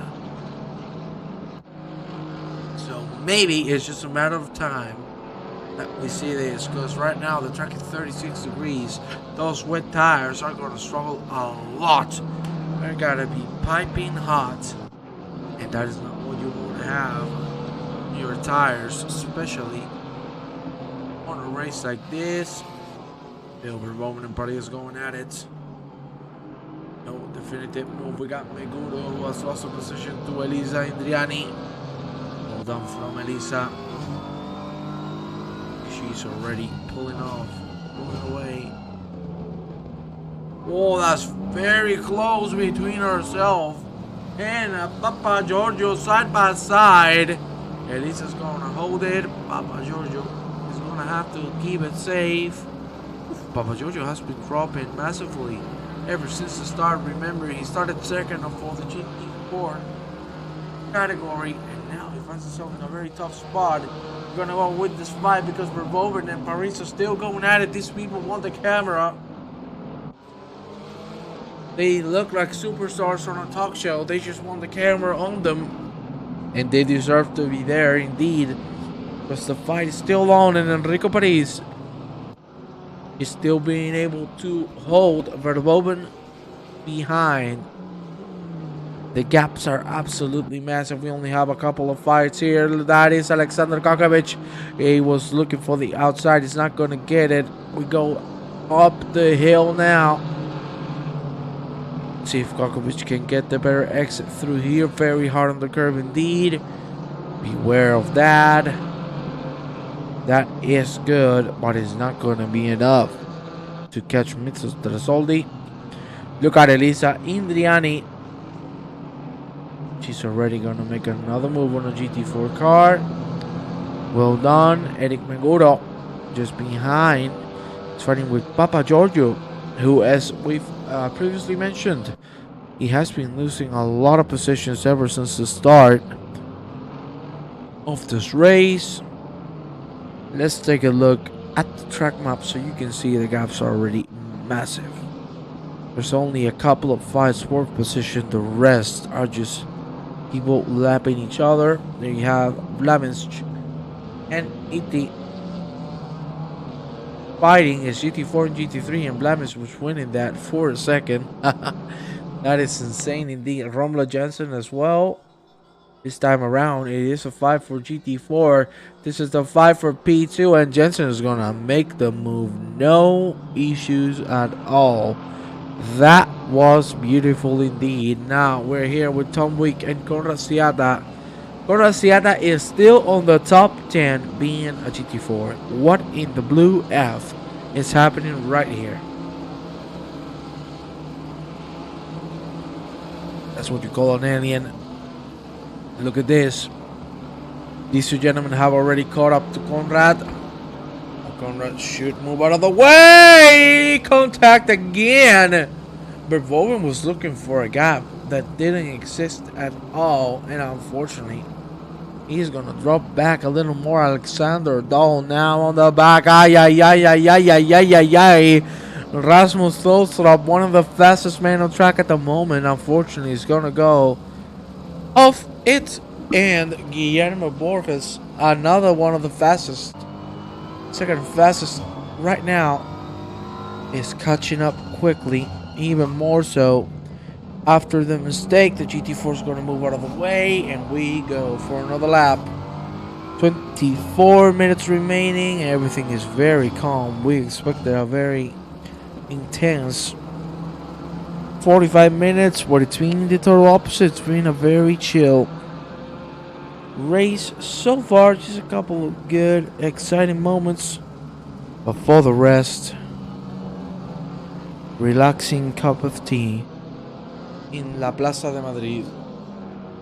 So maybe it's just a matter of time that we see this, because right now the track is 36 degrees. Those wet tires are going to struggle a lot. They're going to be piping hot, and that is not what you want to have in your tires, especially on a race like this. Verboven and Paris going at it. No definitive move. We got Meguro, who has lost a position to Elisa Indriani. Well done from Elisa. She's already pulling off, pulling away. Oh, that's very close between ourselves and Papa Giorgio side by side. Elisa's going to hold it. Papa Giorgio is going to have to keep it safe. Papa Jojo has been dropping massively ever since the start. Remember, he started second of all the GT4 category, and now he finds himself in a very tough spot. We're gonna go with this fight because Verboven and Paris are still going at it. These people want the camera. They look like superstars on a talk show. They just want the camera on them, and they deserve to be there indeed, because the fight is still on, and Enrico Paris is still being able to hold Verboven behind. The gaps are absolutely massive. We only have a couple of fights here. That is Alexander Kokovic. He was looking for the outside. He's not going to get it. We go up the hill now. See if Kokovic can get the better exit through here. Very hard on the curve indeed. Beware of that. That is good, but it's not going to be enough to catch Mitsu Trasoldi. Look at Elisa Indriani. She's already going to make another move on a GT4 car. Well done. Eric Meguro just behind. He's fighting with Papa Giorgio, who, as we've previously mentioned, he has been losing a lot of positions ever since the start of this race. Let's take a look at the track map so you can see the gaps are already massive. There's only a couple of fights worth position. The rest are just people lapping each other. There you have Vlaminsk and ET fighting as GT4 and GT3, and Vlaminsk was winning that for a second. That is insane indeed. Romulo Jensen as well. This time around, it is a fight for GT4. This is the fight for P2, and Jensen is going to make the move. No issues at all. That was beautiful indeed. Now we're here with Tom Wick and Conrad Siata. Conrad Siata is still on the top 10 being a GT4. What in the blue F is happening right here? That's what you call an alien. Look at this. These two gentlemen have already caught up to Conrad. Conrad should move out of the way. Contact again. Verboven was looking for a gap that didn't exist at all, and unfortunately, he's gonna drop back a little more. Alexander Dahl now on the back. Ay, ay, ay, ay, ay, ay, ay, ay, ay. Rasmus Thulstrup, one of the fastest men on track at the moment, unfortunately, is gonna go off it. And Guillermo Borges, another one of the fastest, second fastest right now, is catching up quickly, even more so after the mistake. The GT4 is going to move out of the way, and we go for another lap. 24 minutes remaining. Everything is very calm. We expected a very intense 45 minutes, but it's been the total opposite. It's been a very chill race so far. Just a couple of good, exciting moments, but for the rest, relaxing cup of tea in La Plaza de Madrid.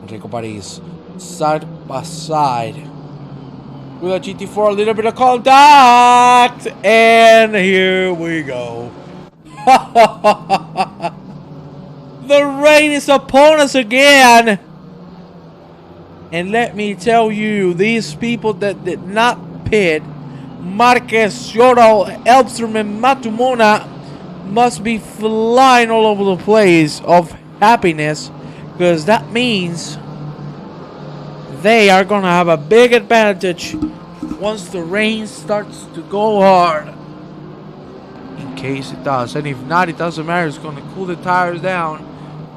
Enrico Paris, side by side with a GT4, a little bit of contact, and here we go. The rain is upon us again. And let me tell you, these people that did not pit, Marquez, Shoro, Elstrom, and Matumona, must be flying all over the place of happiness, because that means they are going to have a big advantage once the rain starts to go hard. In case it does. And if not, it doesn't matter. It's going to cool the tires down,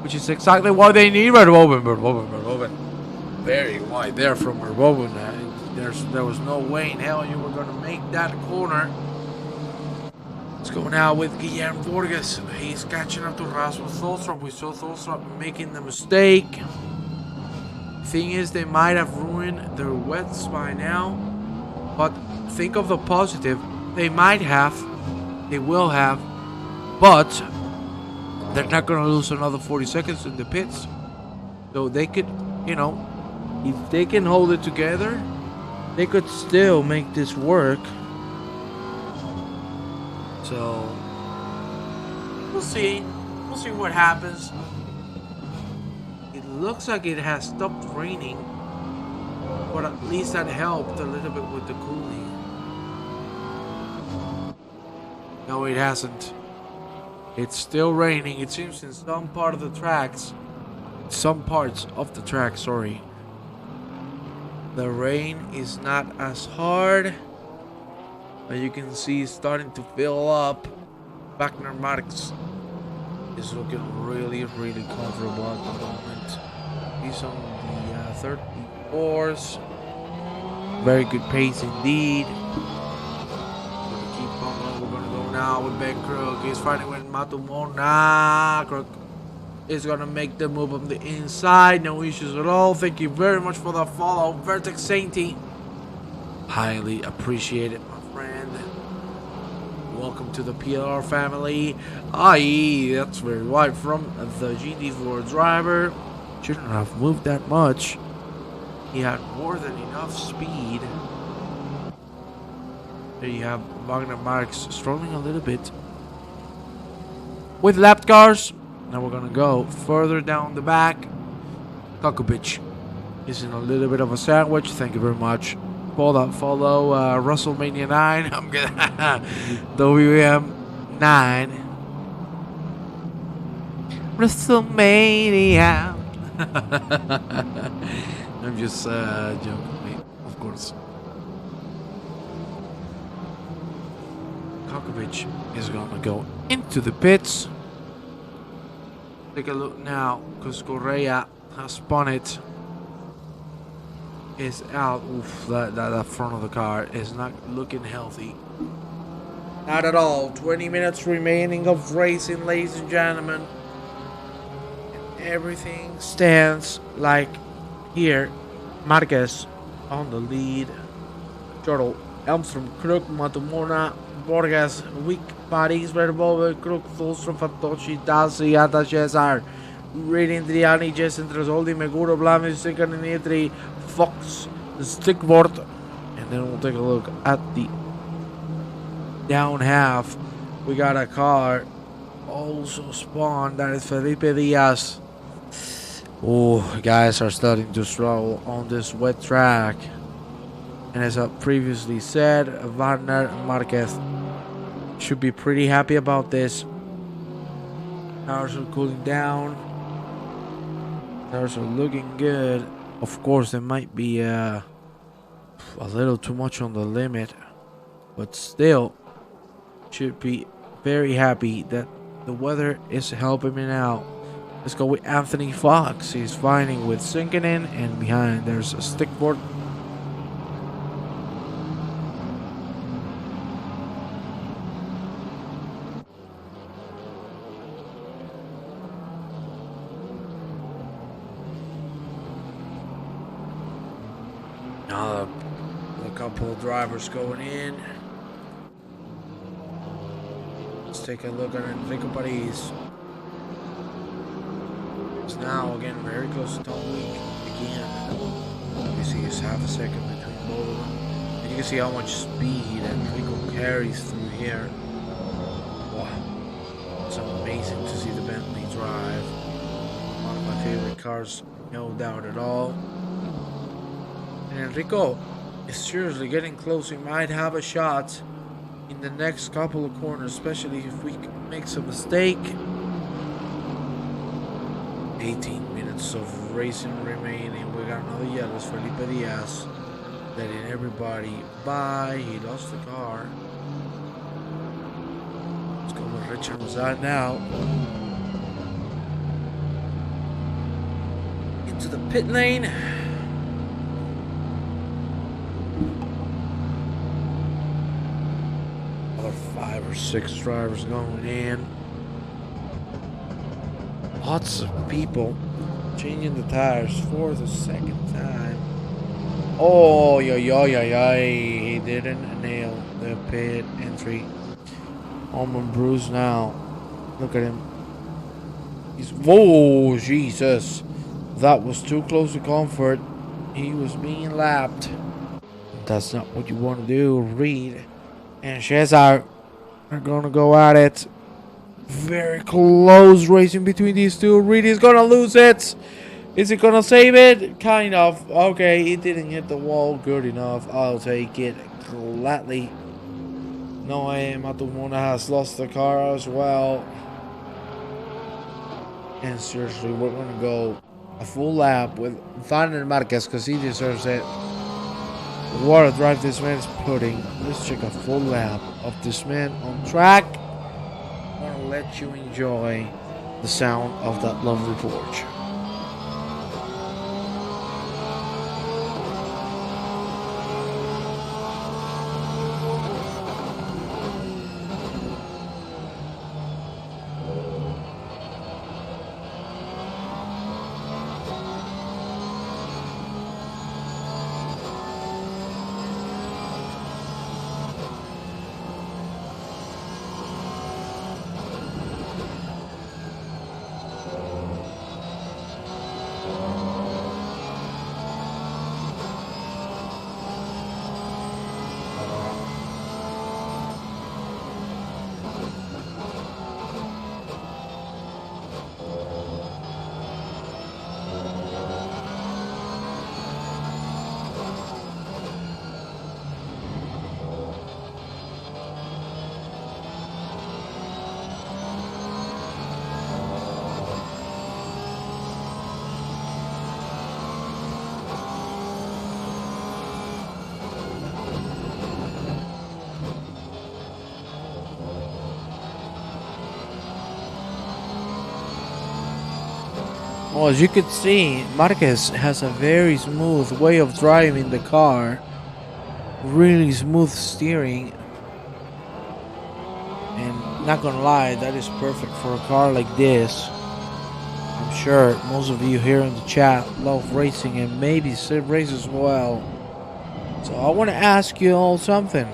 which is exactly what they need. Verboven. Very wide there from Verboven. There was no way in hell you were going to make that corner. Let's go now with Guillermo Borges. He's catching up to Rasmus Thulstrup. We saw Thulstrup making the mistake. Thing is, they might have ruined their wets by now. But think of the positive. They might have. They will have. But they're not going to lose another 40 seconds in the pits. So they could, if they can hold it together, they could still make this work. So we'll see. We'll see what happens. It looks like it has stopped raining, but at least that helped a little bit with the cooling. No, it hasn't. It's still raining. It seems in some parts of the tracks, sorry. The rain is not as hard, but you can see it's starting to fill up. Wagner Marx is looking really, really comfortable at the moment. He's on the 34s. Very good pace indeed. We're gonna keep going. We're gonna go now with Ben Crook. He's fighting with Matumona. Crook is gonna make the move on the inside. No issues at all. Thank you very much for the follow, Vertex Sainty. Highly appreciate it, my friend. Welcome to the PLR family. Aye, that's very wide from the GT4 driver. Shouldn't have moved that much. He had more than enough speed. There you have Wagner Marx struggling a little bit with lapped cars. Now we're gonna go further down the back. Kokovic is in a little bit of a sandwich. Thank you very much. Follow WrestleMania 9. I'm gonna WM 9. WrestleMania. I'm just joking, of course. Kokovic is gonna go into the pits. Take a look now, because Correa has spun it. Is out. Oof, that front of the car is not looking healthy. Not at all. 20 minutes remaining of racing, ladies and gentlemen. And everything stands like here. Marquez on the lead. Turtle, Elmstrom, Crook, Matumona, Borges, Wick, Paris, Verboven, Crook, Fulstrom, Fantocci, Dasi, Ata, Cesar, Reading, Triani, Jason, Tresoldi, Meguro, Blamis, Second, Nitri, Fox, Stickboard, and then we'll take a look at the down half. We got a car also spawned. That is Felipe Diaz. Oh, guys are starting to struggle on this wet track. And as I previously said, Wagner Marquez should be pretty happy about this. Tires are cooling down. Tires are looking good. Of course, there might be a little too much on the limit, but still should be very happy that the weather is helping me out. Let's go with Anthony Fox. He's fighting with Sinkinen, and behind there's a stickboard. Now a couple of drivers going in. Let's take a look at Enrico Paris. It's now again very close to Tom Week again. You see it's half a second between both of them. And you can see how much speed Enrico carries through here. Wow. It's amazing to see the Bentley drive. One of my favorite cars, no doubt at all. And Enrico is seriously getting close. He might have a shot in the next couple of corners, especially if we make a mistake. 18 minutes of racing remaining. We got another yellow. Felipe Diaz letting everybody by. He lost the car. Let's go with Richard Rosad now. Into the pit lane. Another 5 or 6 drivers going in. Lots of people changing the tires for the second time. Oh, he didn't nail the pit entry. Almond Bruce now. Look at him. He's, whoa, Jesus. That was too close to comfort. He was being lapped. That's not what you want to do. Reed and Cesar They're gonna go at it. Very close racing between these two. Reed is gonna lose it. Is he gonna save it? Kind of. Okay, it didn't hit the wall. Good enough. I'll take it gladly. No, Matumona has lost the car as well. And seriously, we're gonna go a full lap with Vander Marquez because he deserves it. What a drive this man is putting. Let's check a full lap of this man on track. I want to let you enjoy the sound of that lovely Porsche. Well, as you can see, Marquez has a very smooth way of driving the car. Really smooth steering. And not gonna lie, that is perfect for a car like this. I'm sure most of you here in the chat love racing and maybe sim race as well. So I want to ask you all something.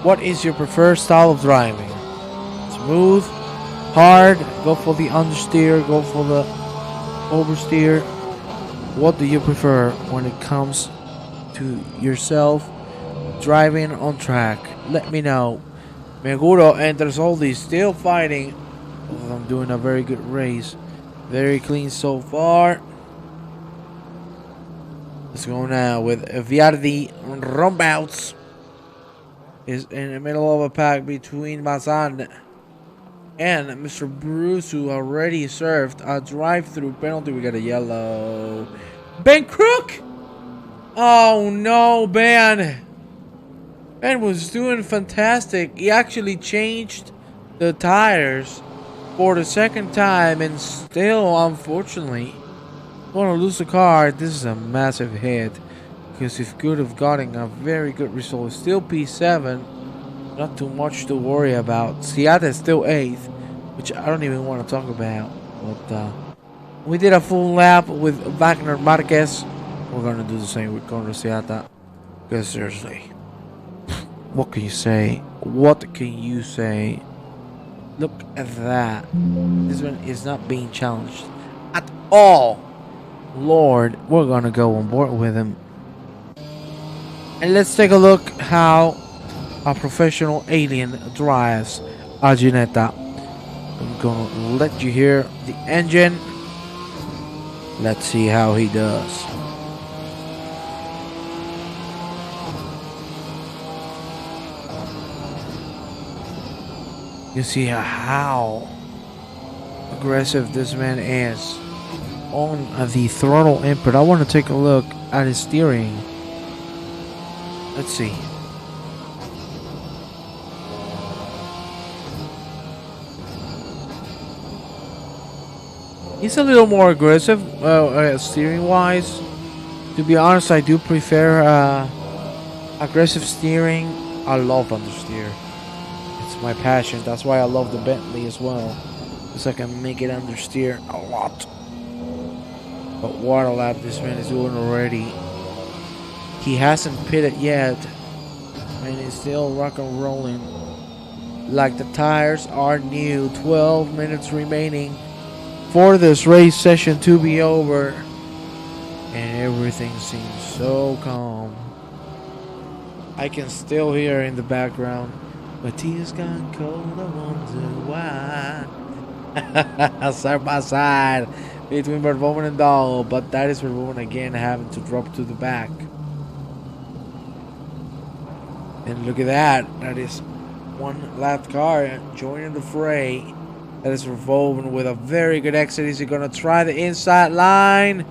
What is your preferred style of driving? Smooth? Hard? Go for the understeer? Go for the oversteer? What do you prefer when it comes to yourself driving on track? Let me know. Meguro enters all these, still fighting. Both of them doing a very good race. Very clean so far. Let's go now with Viardi Rombouts. Is in the middle of a pack between Mazan and Mr. Bruce, who already served a drive-through penalty. We got a yellow. Ben Crook! Oh no, Ben! Ben was doing fantastic. He actually changed the tires for the second time and still, unfortunately, going to lose the car. This is a massive hit because he could have gotten a very good result. Still P7. Not too much to worry about. Seattle is still 8th, which I don't even want to talk about. But we did a full lap with Wagner Marquez. We're going to do the same with Conor Seattle. Because seriously, what can you say? What can you say? Look at that. This one is not being challenged at all. Lord, we're going to go on board with him. And let's take a look how a professional alien drives a Ginetta. I'm gonna let you hear the engine. Let's see how he does. You see how aggressive this man is on the throttle input. I want to take a look at his steering. Let's see. He's a little more aggressive steering wise. To be honest, I do prefer aggressive steering. I love understeer. It's my passion. That's why I love the Bentley as well, because I can make it understeer a lot. But what a lap this man is doing already. He hasn't pitted yet, and he's still rock and rolling like the tires are new. 12 minutes remaining for this race session to be over, and everything seems so calm. I can still hear in the background My tears gone cold, I wonder why. Side by side between Verboven and Dahl, but that is Verboven again having to drop to the back. And look at that. That is one lap car joining the fray. That is Verboven with a very good exit. Is he going to try the inside line?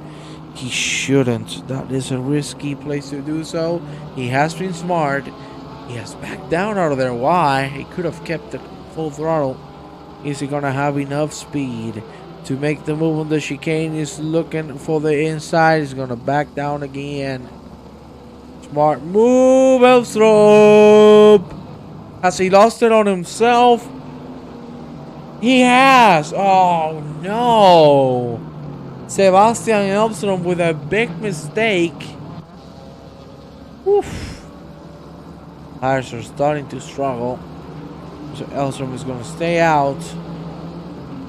He shouldn't. That is a risky place to do so. He has been smart. He has backed down out of there. Why? He could have kept it full throttle. Is he going to have enough speed to make the move on the chicane? He's looking for the inside. He's going to back down again. Smart move, Elstrup. Has he lost it on himself? He has. Oh, no. Sebastian Elstrup with a big mistake. Oof. Tires are starting to struggle. So Elstrup is going to stay out.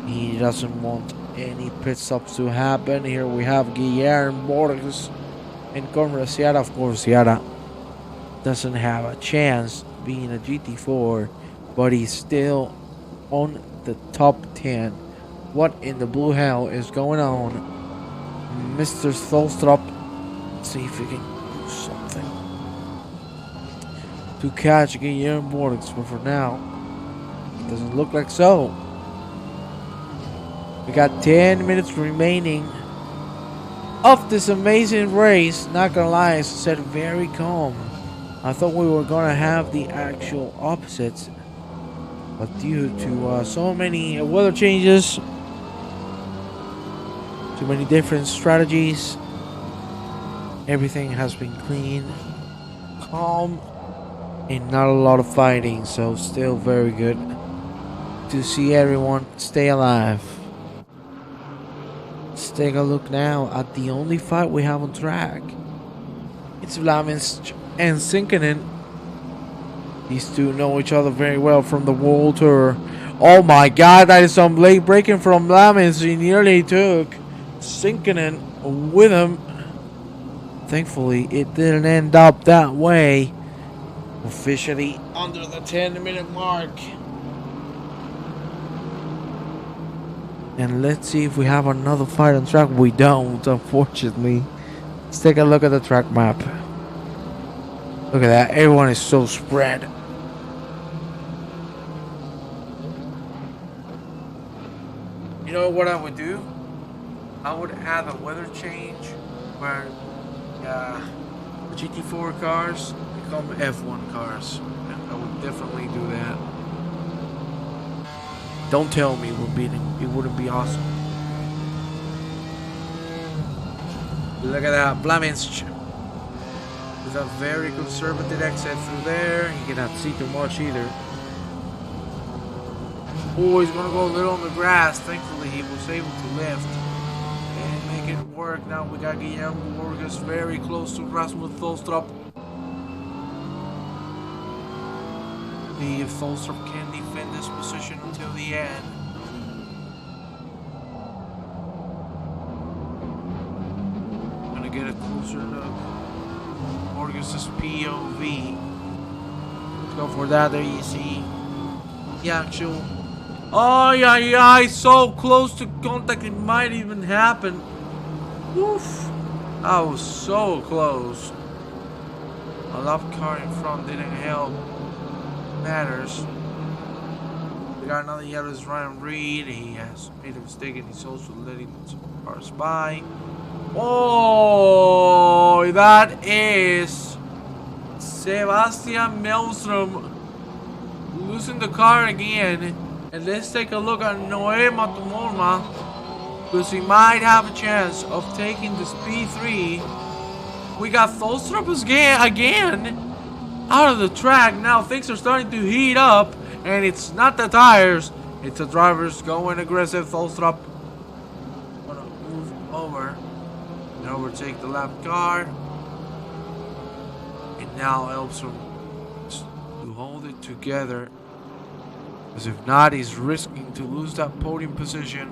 He doesn't want any pit stops to happen. Here we have Guillermo Borges and Conrad Sierra. Of course, Sierra doesn't have a chance being a GT4, but he's still on the top 10. What in the blue hell is going on? Mr. Stolstrup, see if we can do something to catch Guillermo Borges, but for now, it doesn't look like so. We got 10 minutes remaining of this amazing race. Not gonna lie, I said very calm. I thought we were gonna have the actual opposites, but due to so many weather changes, too many different strategies, everything has been clean, calm, and not a lot of fighting. So still very good to see everyone stay alive. Let's take a look now at the only fight we have on track. It's Vlaminsk and Sinkinen. These two know each other very well from the World Tour. Oh my god, that is some late braking from Vlaminsk. He nearly took Sinkinen with him. Thankfully, it didn't end up that way. Officially under the 10-minute mark. And let's see if we have another fight on track. We don't, unfortunately. Let's take a look at the track map. Look at that. Everyone is so spread. You know what I would do? I would add a weather change where the GT4 cars become F1 cars. I would definitely do that. Don't tell me we're beating. It wouldn't be awesome. Look at that. Vlaminsk with a very conservative exit through there. He cannot see too much either. Oh, he's gonna go a little on the grass. Thankfully, he was able to lift and make it work. Now we got Guillermo Borges very close to Rasmus Tholstrup. See if Tholstrup can defend this position until the end. Gonna get a closer look. Borges' POV. Let's go for that. There you see the actual. Oh yeah, so close to contact it might even happen. Woof! That was so close. A lap car in front didn't help. Matters. We got another yellow is Ryan Reed. He has made a mistake and he's also letting some cars by. Oh, that is Sebastian Melstrom losing the car again. And let's take a look at Noé Matumorma, because he might have a chance of taking this P3. We got Tholstrup again out of the track. Now things are starting to heat up, and it's not the tires, it's the drivers going aggressive. Tholstrup gonna move over and overtake the lap car, and now Elbstrom to hold it together, because if not, he's risking to lose that podium position.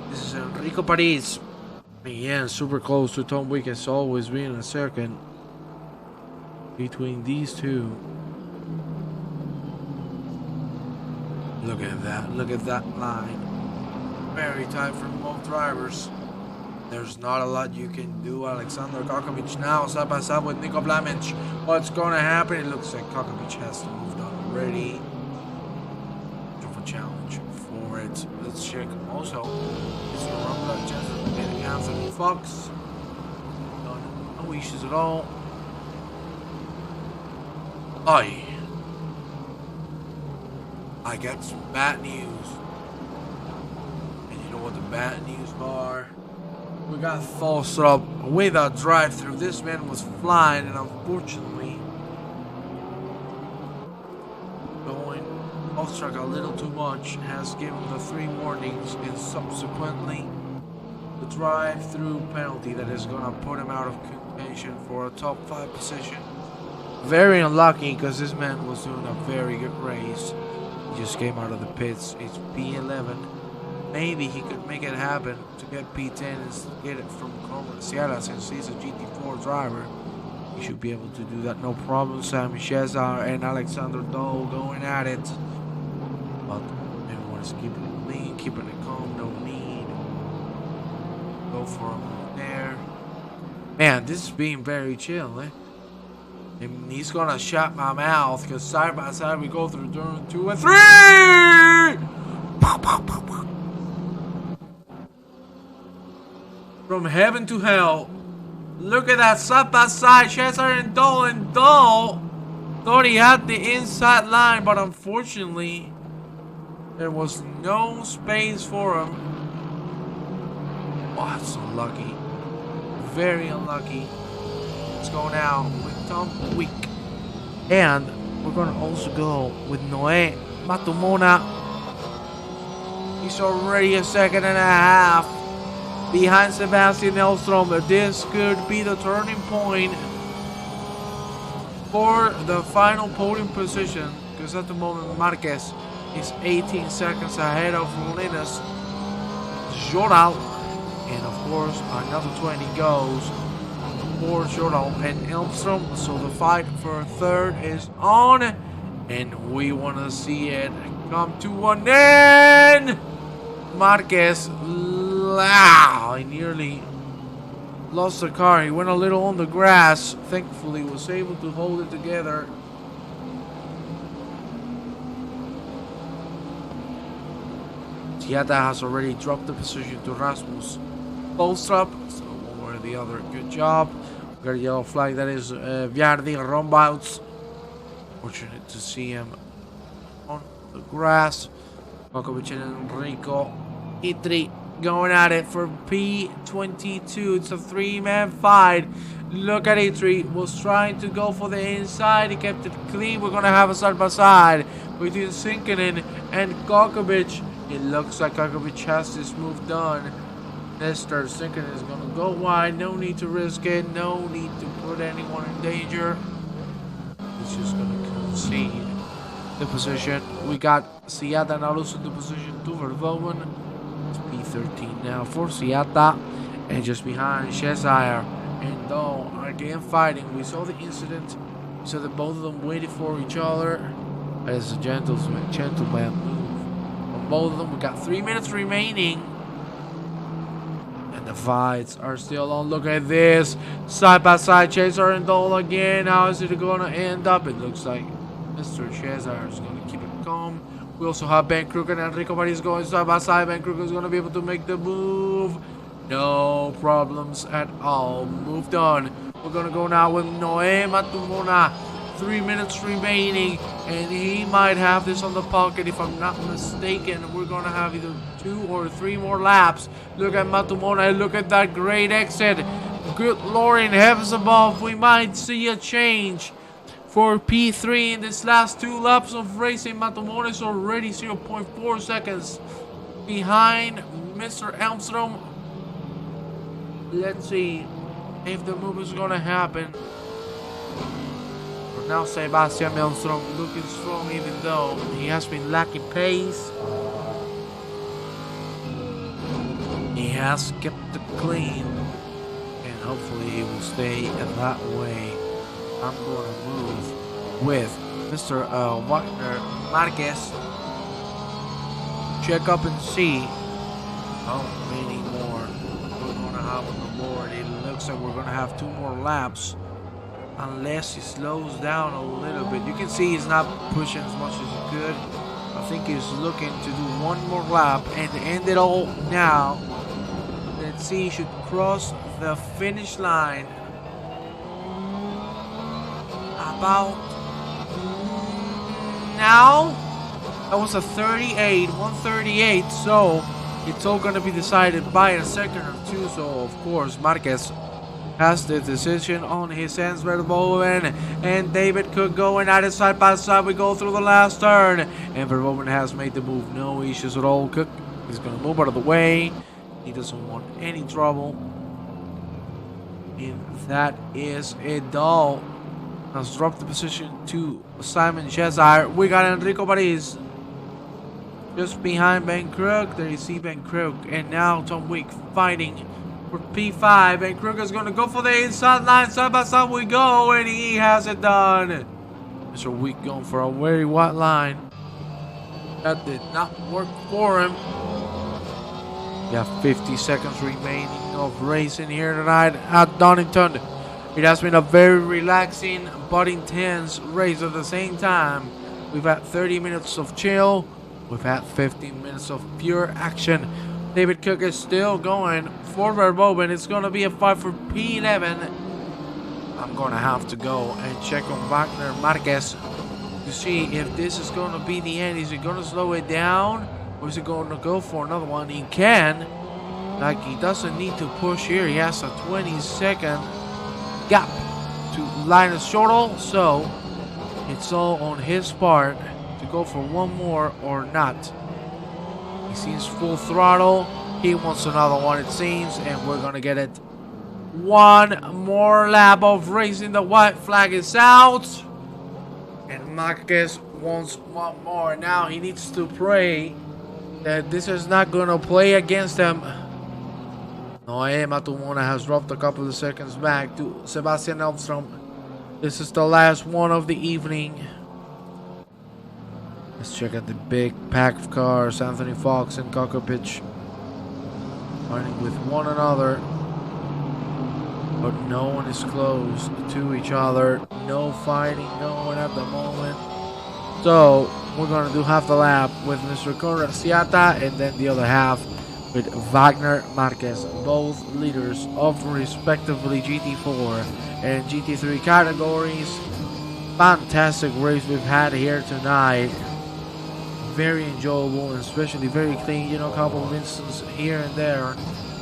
This is Enrico Paris Yeah, super close to Tom Wick has always been a second between these two. Look at that line. Very tight for both drivers. There's not a lot you can do. Alexander Kokovic now side by side with Niko Blamic. What's going to happen? It looks like Kokovic has to move on already. For challenge for it. Let's check also. It's the Rumble chance of getting Anthony Fox. No issues at all. Aye. I got some bad news. And you know what the bad news are? We got Tholstrup with a drive-through. This man was flying, and unfortunately going off track a little too much has given the 3 warnings, and subsequently the drive-through penalty that is gonna put him out of contention for a top 5 position. Very unlucky because this man was doing a very good race. He just came out of the pits. It's P11. Maybe he could make it happen to get P10 and get it from Sierra, since he's a GT4 driver. He should be able to do that, no problem. Sammy Cesar and Alexander Dole going at it. But everyone is keeping it clean, keeping it calm, no need. Go for him there. Man, this is being very chill, eh? And he's gonna shut my mouth because side by side we go through turn 2 and 3! Pow, pow, pow, pow. From heaven to hell. Look at that side by side. Cesar and Dole thought he had the inside line, but unfortunately there was no space for him. Oh, that's unlucky. Very unlucky. Let's go now with Tom Wick. And we're gonna also go with Noé Matumona. He's already a second and a half behind Sebastian Elstrom. This could be the turning point for the final podium position, because at the moment Marquez is 18 seconds ahead of Linus Joral, and of course another 20 goes for Joral and Elstrom. So the fight for third is on, and we want to see it come to an end. Marquez, he nearly lost the car. He went a little on the grass. Thankfully was able to hold it together. Tiata has already dropped the position to Rasmus Tholstrup. So one way or the other, good job. We got a yellow flag. That is Viardi Rombouts. Fortunate to see him on the grass. Kokovic and Enrico Itri going at it for P22. It's a 3-man fight. Look at Itri. Was trying to go for the inside. He kept it clean. We're going to have a side by side between Sinkinen and Kokovic. It looks like Kokovic has this move done. Nestor Sinkinen is going to go wide. No need to risk it. No need to put anyone in danger. He's just going to concede the position. We got Siata now losing the position to Verboven. It's P13 now for Siata. And just behind Cesar and Dole are again fighting. We saw the incident. We saw that both of them waited for each other. As a gentleman move from both of them. We got 3 minutes remaining. And the fights are still on. Look at this. Side by side, Cesar and Dole again. How is it going to end up? It looks like Mr. Cesar is going to keep it calm. We also have Ben Crook and Enrico Maris going side by side. Ben Crook is going to be able to make the move. No problems at all. Moved on. We're going to go now with Noé Matumona. 3 minutes remaining. And he might have this on the pocket if I'm not mistaken. We're going to have either 2 or 3 more laps. Look at Matumona. Look at that great exit. Good Lord in heavens above. We might see a change for P3 in this last 2 laps of racing. Matumona is already 0.4 seconds behind Mr. Elmstrom. Let's see if the move is going to happen. For now, Sebastian Elmstrom looking strong, even though he has been lacking pace. He has kept it clean, and hopefully it will stay that way. I'm going to move with Mr. Wagner Marquez. Check up and see how many more we're going to have on the board. It looks like we're going to have 2 more laps, unless he slows down a little bit. You can see he's not pushing as much as he could. I think he's looking to do 1 more lap and end it all now. Let's see, he should cross the finish line about now. That was a 138, so it's all going to be decided by a second or 2. So of course Marquez has the decision on his hands. Verboven and David Cook going at it side by side. We go through the last turn, and Verboven has made the move. No issues at all. Cook is going to move out of the way. He doesn't want any trouble. And that is it. Dahl has dropped the position to Simon Cheshire. We got Enrico Paris just behind Ben Crook. There you see Ben Crook, and now Tom Wick fighting for P5, and Crook is going to go for the inside line. Side by side we go, and he has it done. Mr. Wick going for a very wide line. That did not work for him. We have 50 seconds remaining of racing here tonight at Donington. It has been a very relaxing but intense race at the same time. We've had 30 minutes of chill. We've had 15 minutes of pure action. David Cook is still going for Verboven. It's going to be a fight for P11. I'm going to have to go and check on Wagner Marquez to see if this is going to be the end. Is he going to slow it down, or is he going to go for another one? He can. Like, he doesn't need to push here. He has a 20-second gap to Linus Shortle, so it's all on his part to go for one more or not. He seems full throttle. He wants another one, it seems, and we're gonna get it. 1 more lap of racing. The white flag is out, and Marquez wants 1 more. Now he needs to pray that this is not gonna play against him. Noé Matumona has dropped a couple of seconds back to Sebastian Elfstrom. This is the last one of the evening. Let's check out the big pack of cars. Anthony Fox and Kokopich fighting with one another, but no one is close to each other. No fighting going at the moment. So we're gonna do half the lap with Mr. Conrad Siata, and then the other half with Wagner Marquez, both leaders of respectively GT4 and GT3 categories. Fantastic race we've had here tonight. Very enjoyable, and especially very clean. You know, a couple of instances here and there,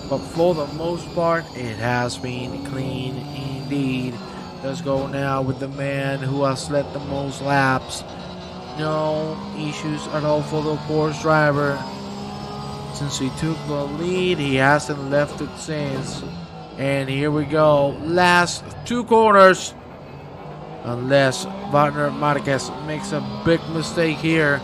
but for the most part it has been clean indeed. Let's go now with the man who has led the most laps. No issues at all for the Porsche driver. Since he took the lead, he hasn't left it since. And here we go, last 2 corners. Unless Wagner Marquez makes a big mistake here,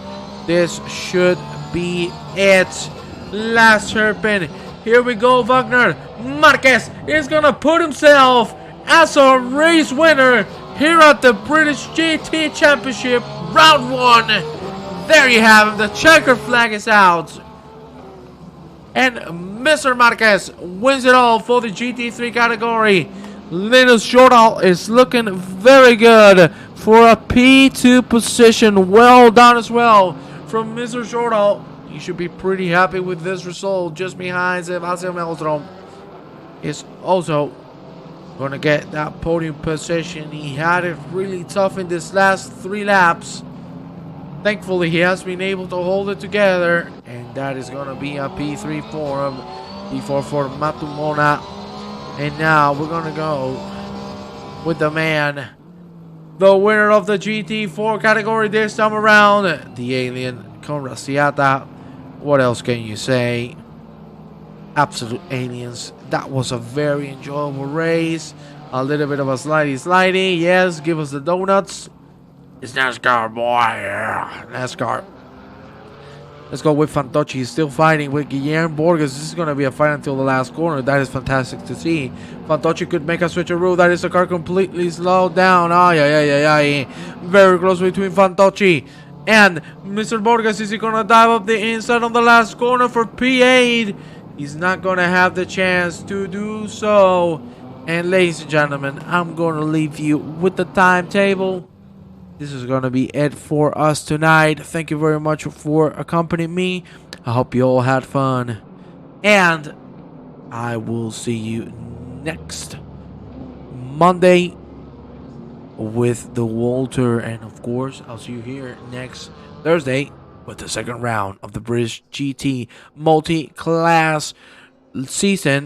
this should be it. Last hairpin. Here we go. Wagner Marquez is gonna put himself as a race winner here at the British GT Championship Round 1. There you have him. The checker flag is out, and Mr. Marquez wins it all for the GT3 category. Linus Shortall is looking very good for a P2 position. Well done as well from Mr. Shortall. You should be pretty happy with this result. Just behind Sebastian Melstrom is also going to get that podium position. He had it really tough in this last 3 laps. Thankfully, he has been able to hold it together, and that is going to be a P3 for him. P4 for Matumona. And now we're going to go with the man, the winner of the GT4 category this time around, the alien Conrad Siata. What else can you say? Absolute aliens. That was a very enjoyable race. A little bit of a slidey. Yes, give us the donuts. It's NASCAR, boy. Yeah, NASCAR. Let's go with Fantocci. He's still fighting with Guillermo Borges. This is going to be a fight until the last corner. That is fantastic to see. Fantocci could make a switcheroo. That is the car completely slowed down. Ay. Very close between Fantocci and Mr. Borges. Is he going to dive up the inside on the last corner for P8? He's not going to have the chance to do so. And ladies and gentlemen, I'm going to leave you with the timetable. This is going to be it for us tonight. Thank you very much for accompanying me. I hope you all had fun. And I will see you next Monday with the Walter. And of course, I'll see you here next Thursday with the second round of the British GT Multi-Class season.